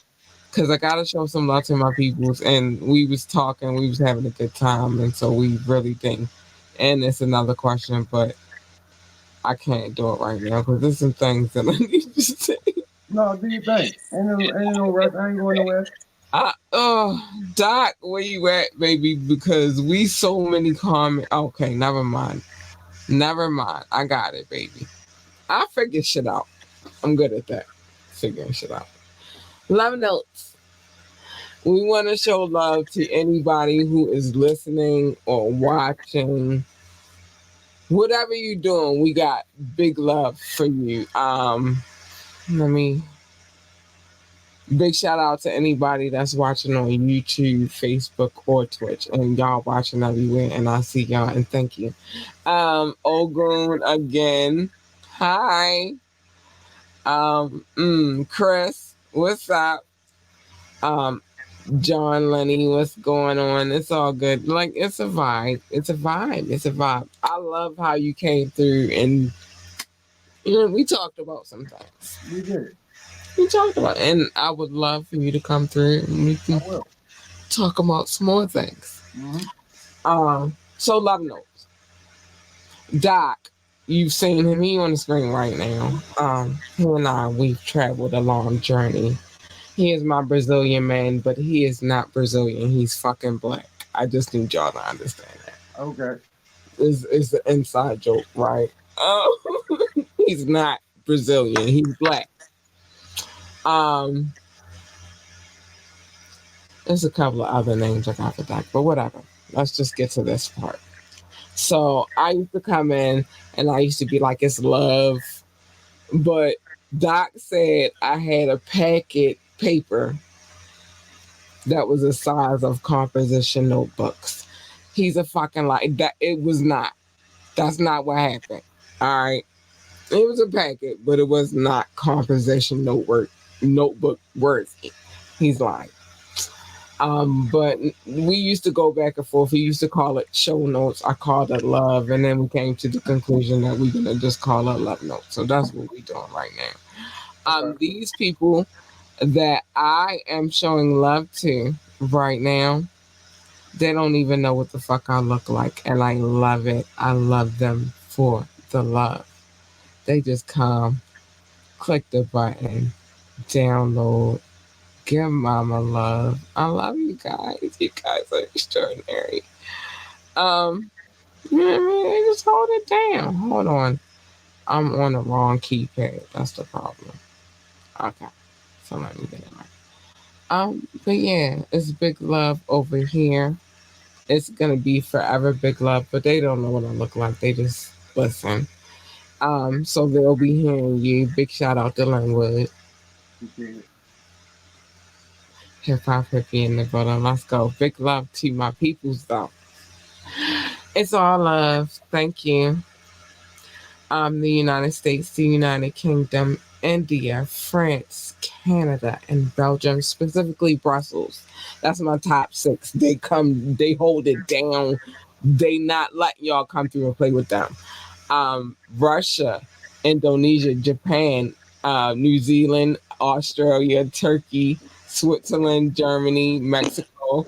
cause I gotta show some love to my peoples. And we was talking, we was having a good time, and so we really think. And it's another question, but I can't do it right now because there's some things that I need to say. No, do your thing. Ain't no rush. I ain't going nowhere. Oh, Doc, where you at, baby? Because we so many comments. Okay, never mind. Never mind. I got it, baby. I figure shit out. I'm good at that. Figuring shit out. Love notes. We want to show love to anybody who is listening or watching. Whatever you're doing, we got big love for you. Let me big shout out to anybody that's watching on YouTube, Facebook, or Twitch, and y'all watching everywhere. And I see y'all, and thank you. Ogun again. Hi. Chris, what's up? Um, John Lenny, what's going on? It's all good. Like it's a vibe. It's a vibe. It's a vibe. I love how you came through and we talked about some things. We did. We talked about and I would love for you to come through and we I can will. talk about some more things. Mm-hmm. So love notes. Doc, you've seen him. He on the screen right now. He and I, we've traveled a long journey. He is my Brazilian man, but he is not Brazilian. He's fucking black. I just need y'all to understand that. Okay. It's an inside joke, right? He's not Brazilian. He's black. Um, there's a couple of other names I got for Doc, but whatever. Let's just get to this part. So I used to come in and I used to be like, it's love. But Doc said I had a packet paper that was the size of composition notebooks. He's a fucking like that. It was not. That's not what happened. All right. It was a packet, but it was not composition notebook worthy. He's lying. But we used to go back and forth. He used to call it show notes. I called it love, and then we came to the conclusion that we're gonna just call it love notes. So that's what we're doing right now. Okay. These people that I am showing love to right now, they don't even know what the fuck I look like, and I love it. I love them for the love. They just come, click the button, download, give mama love. I love you guys. You guys are extraordinary. Um, just hold it down. Hold on. I'm on the wrong keypad. That's the problem. Okay. So let me get it right. But yeah, it's big love over here. It's gonna be forever big love, but they don't know what I look like. They just listen. So they'll be hearing you. Big shout out to Lenwood. Appreciate it. Hip hop hippie in the building. Let's go. Big love to my peoples though. It's all love. Thank you. The United States, the United Kingdom, India, France, Canada, and Belgium, specifically Brussels. That's my top six. They come, they hold it down. They not letting y'all come through and play with them. Russia, Indonesia, Japan, New Zealand, Australia, Turkey, Switzerland, Germany, Mexico,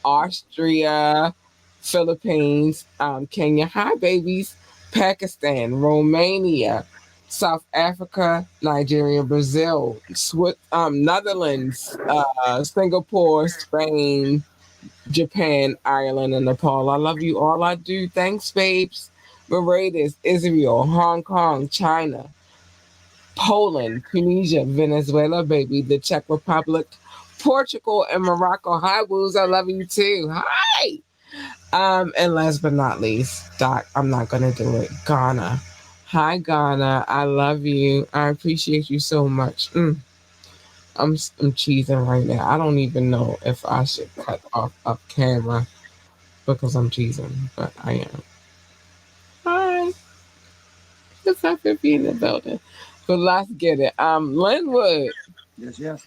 Austria, Philippines, Kenya, hi babies, Pakistan, Romania, South Africa, Nigeria, Brazil, Netherlands, Singapore, Spain, Japan, Ireland, and Nepal. I love you all. I do. Thanks, babes. Barbados, Israel, Hong Kong, China, Poland, Tunisia, Venezuela, baby, the Czech Republic, Portugal, and Morocco. Hi, Woos. I love you too. Hi. And last but not least, Doc, I'm not gonna do it. Ghana. Hi, Ghana. I love you. I appreciate you so much. I'm cheesing right now. I don't even know if I should cut off up camera because I'm cheesing, but I am. Hi. The fact that be in the building. But let's get it. Lenwood. Yes, yes.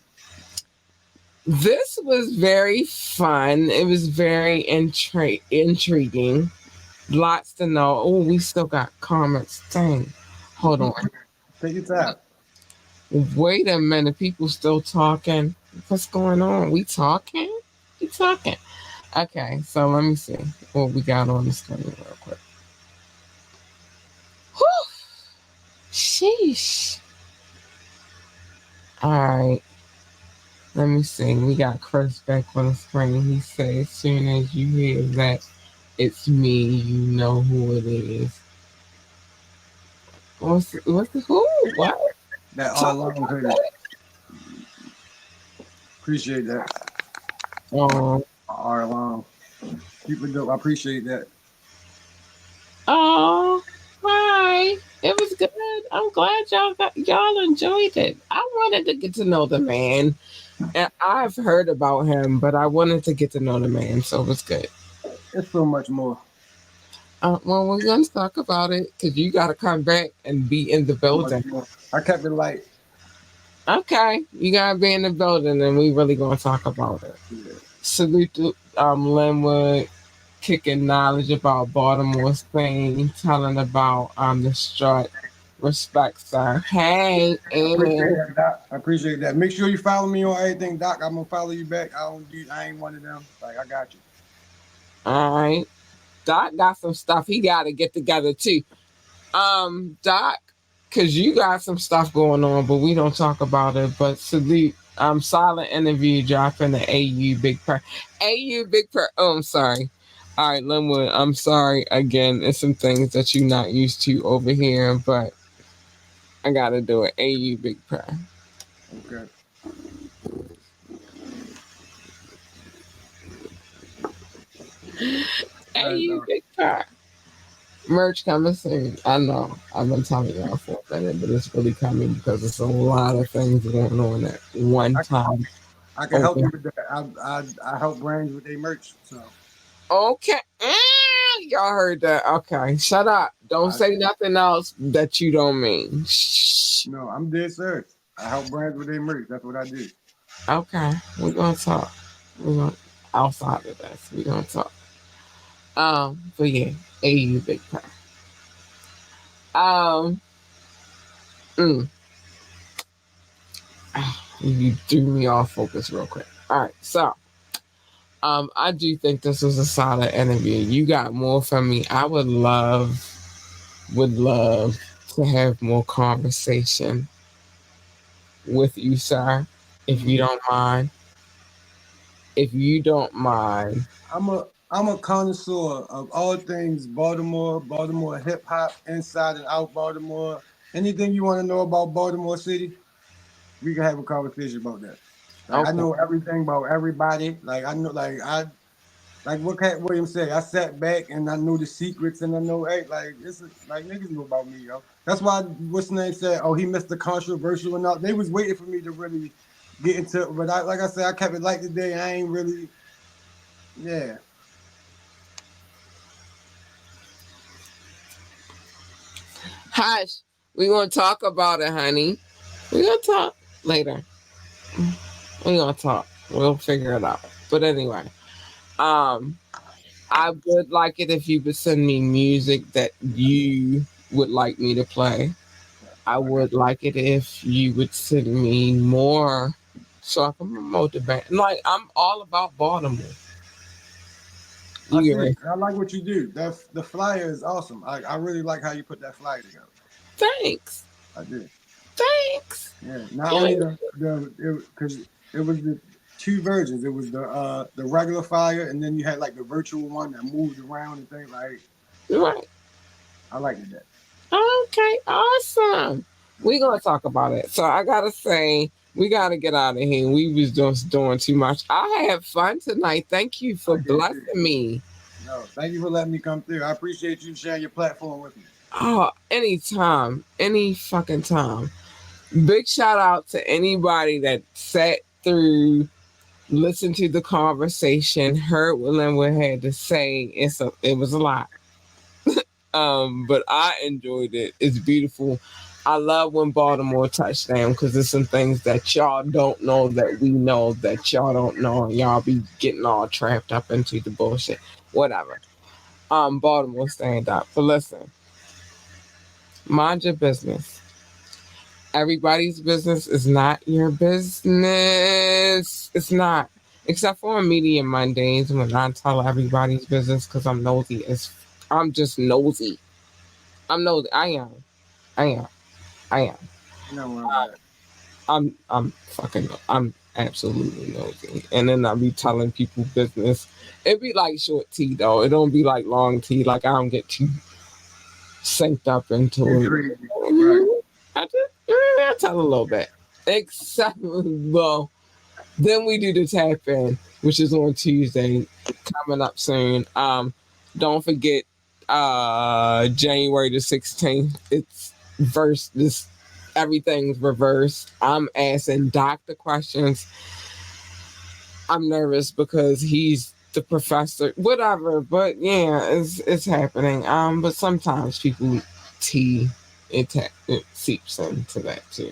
This was very fun. It was very intriguing. Lots to know. Oh, we still got comments. Dang. Hold on. Take your time. Wait a minute. People still talking. What's going on? We talking? We talking. Okay, so let me see what we got on the screen real quick. Whew. Sheesh. All right. Let me see. We got Chris back on the screen. He said, as soon as you hear that it's me, you know who it is. What's the who? What? That all Talk along about hoodie. that. Appreciate that. Oh, All along. Super dope. I appreciate that. oh, hi. It was good. I'm glad y'all enjoyed it. I wanted to get to know the man, and I've heard about him, but I wanted to get to know the man, so it was good. It's so much more. Well, we're gonna talk about it because you got to come back and be in the So much building. more. I kept it light. Okay, you gotta be in the building, and we really gonna talk about it. Yeah. Salute to Lenwood, kicking knowledge about Baltimore scene, telling about the strut. Respect, sir. Hey, I appreciate and that, Doc. I appreciate that. Make sure you follow me on everything, Doc. I'm gonna follow you back. I ain't one of them. Like I got you. all right. Doc got some stuff he got to get together too. Doc, because you got some stuff going on, but we don't talk about it. But salute. Silent interview dropping the AU Big Prayer. AU Big Prayer. Oh, I'm sorry. All right, Linwood, I'm sorry again. It's some things that you're not used to over here, but I gotta do it. AU Big Prayer. Okay. And, AU Big Prayer. Merch coming soon. I know. I've been telling y'all for a minute, but it's really coming because it's a lot of things going on at one I, time. I can help Over. you with that. I help brands with their merch. So Okay. Y'all heard that. Okay. Shut up. Don't I say nothing else that you don't mean. Shh. no, I'm dead serious. I help brands with their merch. That's what I do. Okay. We're gonna talk. We're gonna outside of this. We're gonna talk. But yeah, AU big time. Um mm, you threw me off focus real quick. Alright, so I do think this was a solid interview. You got more from me. I would love to have more conversation with you, sir, if you Mhm. don't mind. If you don't mind. I'm a connoisseur of all things Baltimore, Baltimore hip hop, inside and out Baltimore. Anything you want to know about Baltimore City, we can have a conversation about that. Like I Okay. know everything about everybody. Like I know, like what Cat Williams said. I sat back and I know the secrets and I know, hey, like like niggas know about me, yo. That's why what's the name said, oh, he missed the controversial and all. They was waiting for me to really get into it, but like I said, I kept it light today. I ain't really, yeah. Hush. We're gonna talk about it, honey. We're gonna talk later. We're gonna talk. We'll figure it out. But anyway, um, I would like it if you would send me music that you would like me to play. I I got would like it if you would send me more so I can promote the band. Like I'm all about Baltimore. I You see get it. it? I like what you do. That the flyer is awesome. I really like how you put that flyer together. Thanks. I did. Thanks. Yeah. Not Yeah. only the because it was the two versions. It was the regular flyer, and then you had like the virtual one that moved around and things. Like Right. I liked that. Okay, awesome. We're gonna talk about it. So I gotta say, we gotta get out of here. We was just doing too much. I had fun tonight. Thank you I for did too. blessing me. No, thank you for letting me come through. I appreciate you sharing your platform with me. Oh, anytime, any fucking time. Big shout out to anybody that sat through, listened to the conversation, heard what Linwood had to say. It was a lot. But I enjoyed it. It's beautiful. I love when Baltimore touchdown because there's some things that y'all don't know that we know that y'all don't know, and y'all be getting all trapped up into the bullshit. Whatever. Baltimore stand up. But listen, mind your business. Everybody's business is not your business. It's not. Except for on Media Mondays when I tell everybody's business because I'm nosy. I'm just nosy. I'm nosy. I am. I am. I am. No, about that. I'm fucking. I'm. Absolutely nosy. And then I'll be telling people business. It be like short tea though. It don't be like long tea. Like I don't get too synced up into It's it. crazy. Right. Mhm. I tell a little bit. Except well, then we do the tap in, which is on Tuesday, coming up soon. Don't forget January the 16th. It's verse this everything's reversed. I'm asking doctor questions. I'm nervous because he's the professor, whatever. But yeah, it's happening. But sometimes people tea it seeps into that too.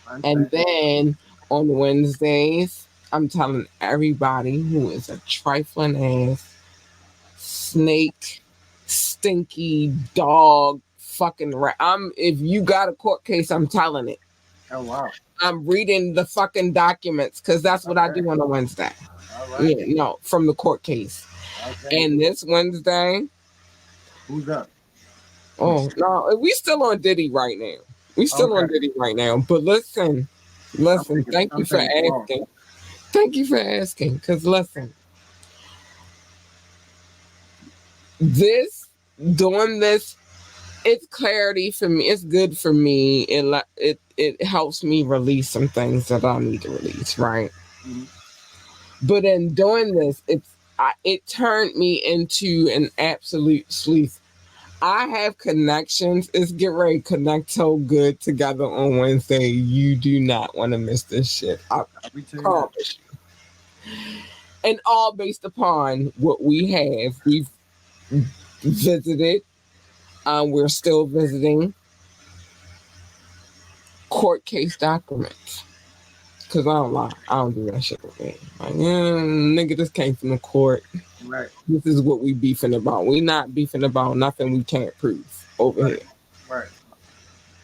I And understand. then on Wednesdays, I'm telling everybody who is a trifling ass snake, stinky dog, fucking I'm if you got a court case, I'm telling it. Oh wow. I'm reading the fucking documents because that's what I Okay. do on a Wednesday. All right. Yeah, no, from the court case. Okay. And this Wednesday, Who's up? oh no, we still on Diddy right now. We still Okay. on Diddy right now. But listen. Thank you I'm for thinking tomorrow. asking. Thank you for asking. Because listen, this doing this, it's clarity for me. It's good for me. It helps me release some things that I need to release, right? Mm-hmm. But in doing this, it turned me into an absolute sleuth. I have connections. It's get ready to connect so good together on Wednesday. You do not want to miss this shit. I We tell you that. promise you. And all based upon what we have. We've visited. We're still visiting court case documents. Cause I don't lie. I don't do that shit with me. Like, nigga, this came from the court. Right. This is what we beefing about. We not beefing about nothing we can't prove over Right. here. Right.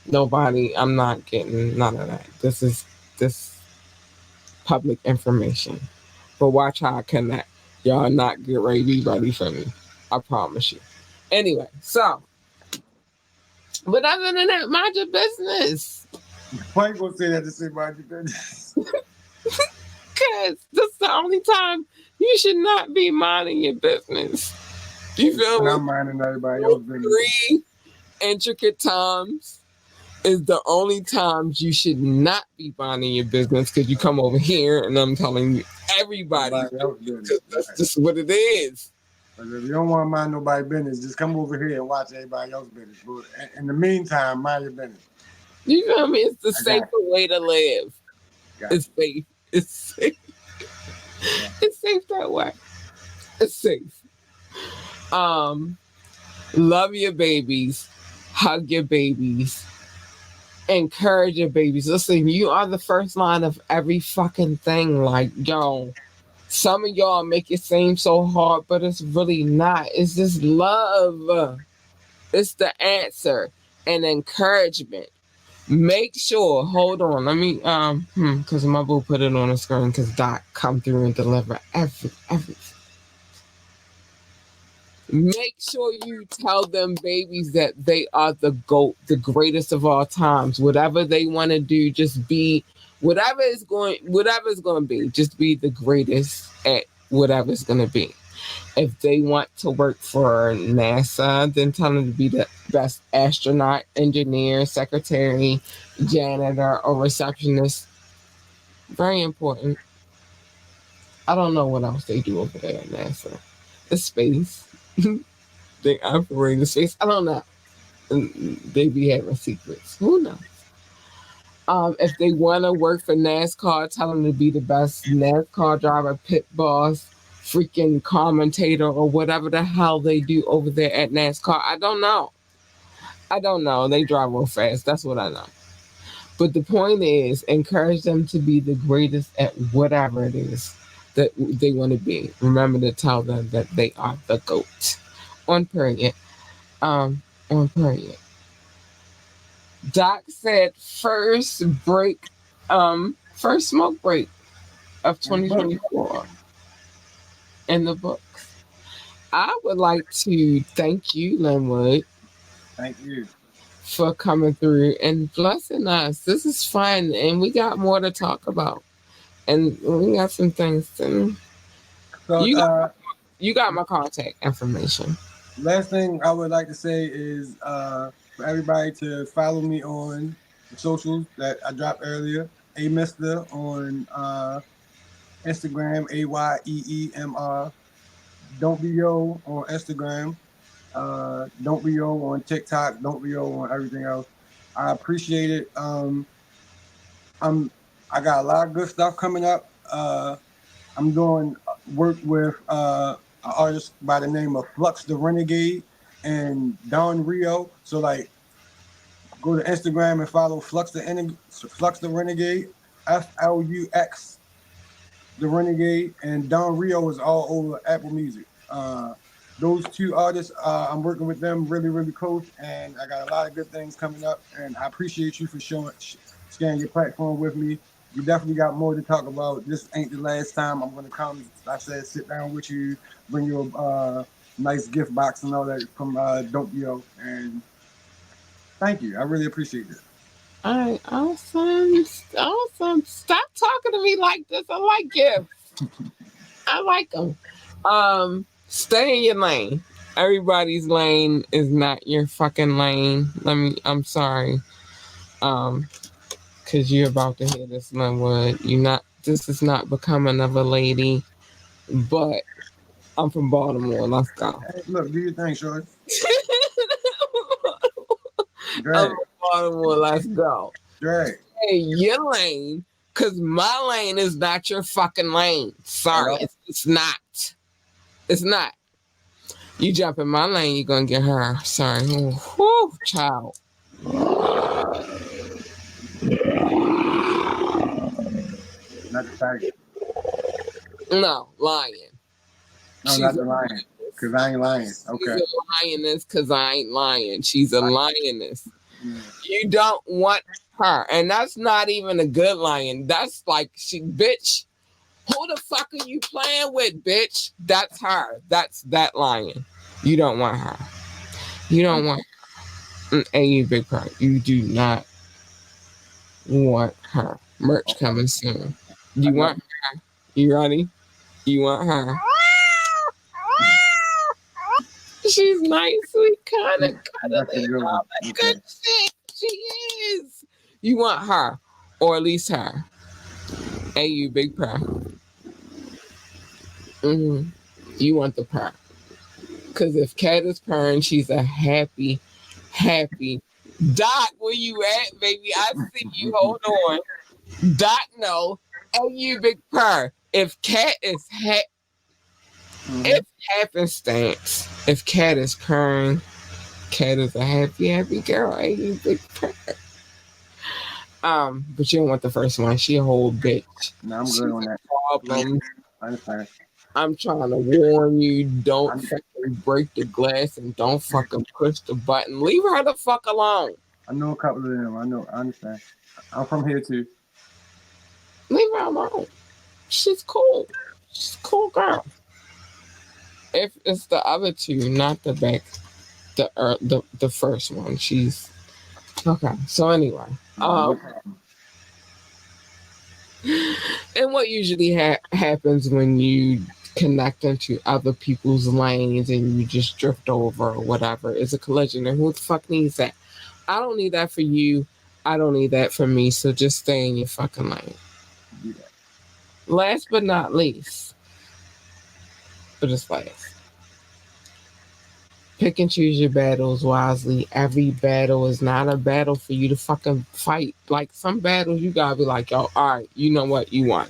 Nobody, I'm not getting none of that. This public information. But watch how I connect. Y'all not get ready, be ready for me. I promise you. Anyway, so but other than that, mind your business. Why you gonna say that to say about your business? Cause this is the only time you should not be minding your business. You feel And me? I'm minding everybody else's business. Three intricate times is the only times you should not be minding your business because you come over here and I'm telling you everybody's Everybody else's business business. because that's Right. just what it is. But if you don't want to mind nobody's business, just come over here and watch everybody else's business. But in the meantime, mind your business. You feel me? It's the I got safer way to live. Got It's safe. It's safe. Yeah. It's safe that way. It's safe. Love your babies, hug your babies, encourage your babies. Listen, you are the first line of every fucking thing. Like, yo, some of y'all make it seem so hard, but it's really not. It's just love. It's the answer and encouragement. Make sure, hold on, let me because my boo put it on the screen because Doc come through and deliver every. Make sure you tell them babies that they are the GOAT, the greatest of all times. Whatever they want to do, just be whatever it's going to be, just be the greatest at whatever it's going to be. If they want to work for NASA, then tell them to be the best astronaut, engineer, secretary, janitor, or receptionist. Very important. I don't know what else they do over there at NASA. It's space. They operate in space. I don't know. They be having secrets. Who knows? If they want to work for NASCAR, tell them to be the best NASCAR driver, pit boss, freaking commentator, or whatever the hell they do over there at NASCAR. I don't know. I don't know. They drive real fast. That's what I know. But the point is, encourage them to be the greatest at whatever it is that they want to be. Remember to tell them that they are the GOAT. On period. On period. Doc said first smoke break of it. And book. 2024 in the books. I would like to thank you, Lenwood, Thank you. for coming through and blessing us. This is fun, and we got more to talk about. And we got some things to. So, You got, you got my contact information. last thing I would like to say is for everybody to follow me on the socials that I dropped earlier. A Mister on Instagram, AYEEMR. Don't be yo on Instagram. Don't be yo on TikTok. Don't be yo on everything else. I appreciate it. I'm I got a lot of good stuff coming up. I'm doing work with an artist by the name of Flux the Renegade and Don Rio. So like, go to Instagram and follow Flux the Renegade, FLUX the Renegade, and Don Rio is all over Apple Music. Those two artists, I'm working with them really, really close, and I got a lot of good things coming up. And I appreciate you for sharing your platform with me. We definitely got more to talk about. This ain't the last time I'm going to come. Like I said, sit down with you, bring you a nice gift box and all that from Don't Yo. And thank you. I really appreciate it. All right, awesome, awesome. Stop talking to me like this. I like gifts. I like them. Stay in your lane. Everybody's lane is not your fucking lane. I'm sorry. Cause you're about to hear this, Lenwood. You not. This is not becoming of a lady, but I'm from Baltimore. Let's go. Hey, look, do your thing, Shorty. I'm Drag, from Baltimore. Let's go. drag. Hey, your lane, cause my lane is not your fucking lane. At Sorry, all. it's not. It's not. You jump in my lane, you're gonna get her. Sorry. Whew, child. Not the tiger. No, lion. No, She's not a the lion. Because I ain't lying. she's Okay. a lioness because I ain't lying. She's a lioness. Yeah. You don't want her. And that's not even a good lion. That's like bitch, who the fuck are you playing with, bitch? That's her. That's that lion. You don't want her. You don't want and you big part. You do not want her. Merch coming soon. I You want definitely, her? You ready? You want her? She's nice, sweet, kind of that's a cuddly, and good one. all that Okay. good shit. She is. You want her, or at least her. Hey, you big purr. You want the purr. Because if Cat is purring, she's a happy, happy. Doc, where you at, baby? I see you. Hold on. Doc, no. Hey, you big purr. If Cat is if happenstance, if Cat is purring, Cat is a happy, happy girl. Hey, you big purr. But you don't want the first one. She a whole bitch. No, I'm good She's on a that. problem. I understand. I'm trying to warn you, don't I'm, fucking break the glass and don't fucking push the button. Leave her the fuck alone. I know a couple of them. I know. I understand. I'm from here too. Leave her alone. She's cool. She's a cool girl. If it's the other two, not the back, the first one, she's okay. So anyway, No problem. and what usually happens when you connect into other people's lanes and you just drift over or whatever is a collision. And who the fuck needs that? I don't need that for you. I don't need that for me. So just stay in your fucking lane. Do that. Last but not least, but it's last. Pick and choose your battles wisely. Every battle is not a battle for you to fucking fight. Like some battles, you gotta be like, yo, all right, you know what? You won.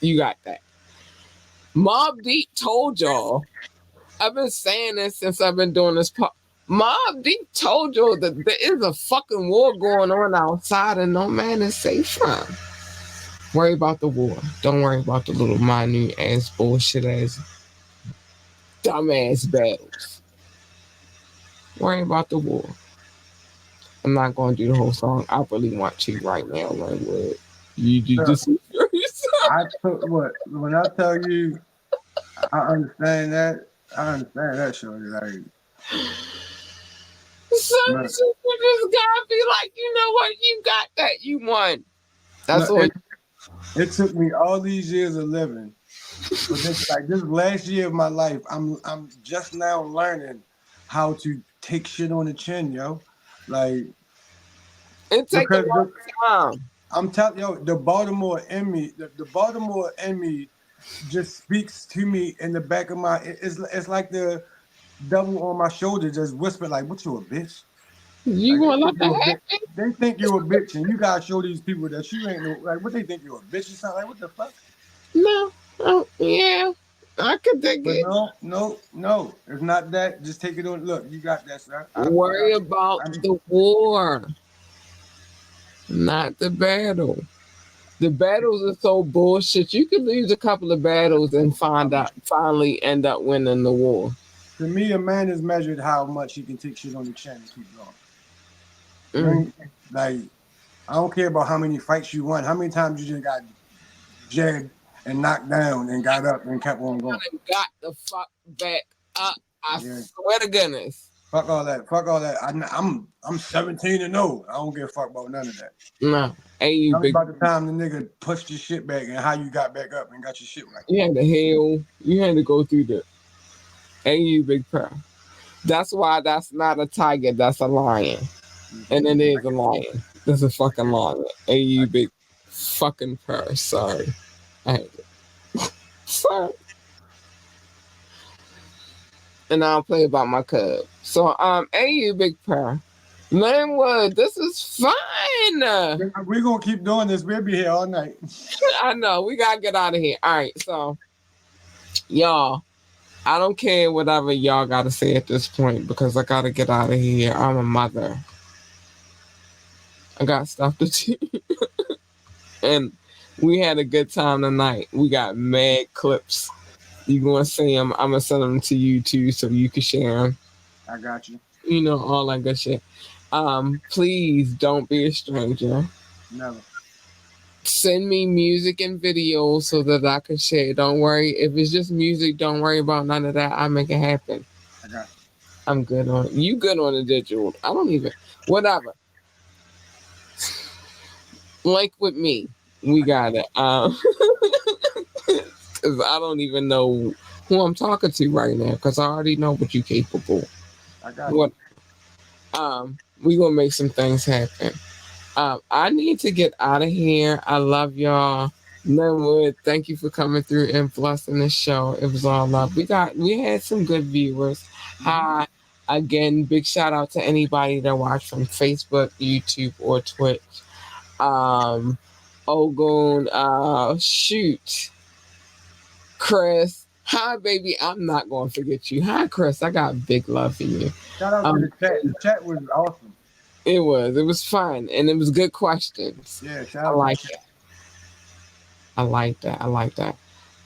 You got that. Mob Deep told y'all. I've been saying this since I've been doing this. Mob Deep told y'all that there is a fucking war going on outside and no man is safe from. Worry about the war. Don't worry about the little minute ass bullshit ass dumbass battles. Worry about the war. I'm not going to do the whole song. I really want to right now, Lenwood. You So just yourself. I took what when I tell you I understand that. I understand that, Shorty. Like, Some look, people just gotta be like, you know what? You got that. You won. That's look, all. It took me all these years of living, but this last year of my life, I'm just now learning how to take shit on the chin, yo. Like It take a because long time. I'm telling yo, the Baltimore in me just speaks to me in the back of my. It's like the devil on my shoulder just whispered like, "What you a bitch?" You Like they gonna think let you a that bitch. happen? They think you a bitch, and you gotta show these people that you ain't no like. What they think you a bitch or something? Like what the fuck? No. Oh, yeah. I could dig But it. no, no, no. It's not that. Just take it on. Look, you got that, sir. Worry about I, the war, not the battle. The battles are so bullshit. You could lose a couple of battles and finally end up winning the war. to me, a man is measured how much he can take shit on the chin and keep going. You Mm. ain't like I don't care about how many fights you won. How many times you just got jagged and knocked down and got up and kept on going. And got the fuck back up. I Yeah. swear to goodness. Fuck all that. Fuck all that. I'm 17-0. I don't give a fuck about none of that. No. Hey, you Tell me big. about the time the nigga pushed your shit back and how you got back up and got your shit right. You had to heal. You had to go through the. Hey, you big purr. That's why that's not a tiger. That's a lion. And it is a lion. That's a fucking lion. Hey, you big fucking purr. Sorry. I hate it. Sorry. And I'll play about my cub. So, hey, you big purr. Lenwood, this is fun. We're gonna keep doing this. We'll be here all night. I know. We gotta get out of here. All right. So, y'all, I don't care whatever y'all gotta say at this point because I gotta get out of here. I'm a mother. I got stuff to do. And we had a good time tonight. We got mad clips. You gonna see them? I'm gonna send them to you too, so you can share them. I got you. You know all that good shit. Please don't be a stranger. Never. Send me music and videos so that I can share. Don't worry if it's just music. Don't worry about none of that. I'll make it happen. I got you. I'm good on you. Good on the digital. I don't even whatever. Link with me. We got it. Because I don't even know who I'm talking to right now. Because I already know what you're capable. I got What? you. We gonna make some things happen. I need to get out of here. I love y'all. Lenwood, thank you for coming through and blessing the show. It was all love. We had some good viewers. Hi. Again, big shout out to anybody that watched from Facebook, YouTube, or Twitch. Ogun, shoot. Chris. Hi, baby. I'm not going to forget you. Hi, Chris. I got big love for you. Shout out to the chat. The chat was awesome. It was fun, and it was good questions. Yeah, shout I out like to the it. chat. I like that. I like that.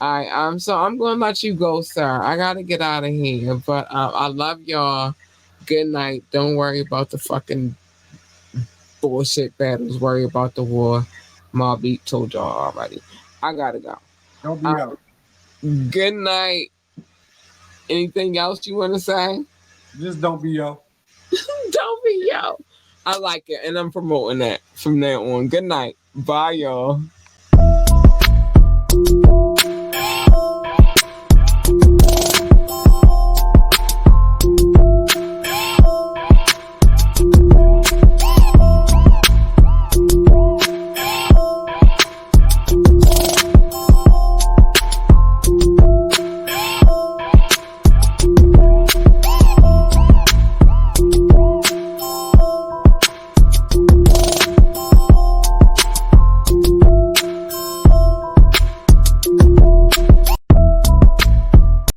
All right, so I'm gonna let you go, sir. I gotta get out of here, but I love y'all. Good night. Don't worry about the fucking bullshit battles. Worry about the war. My beat told y'all already. I gotta go. Don't be out. Good night. Anything else you want to say? Just don't be out. Don't be yo. I like it, and I'm promoting that from now on. Good night. Bye, y'all.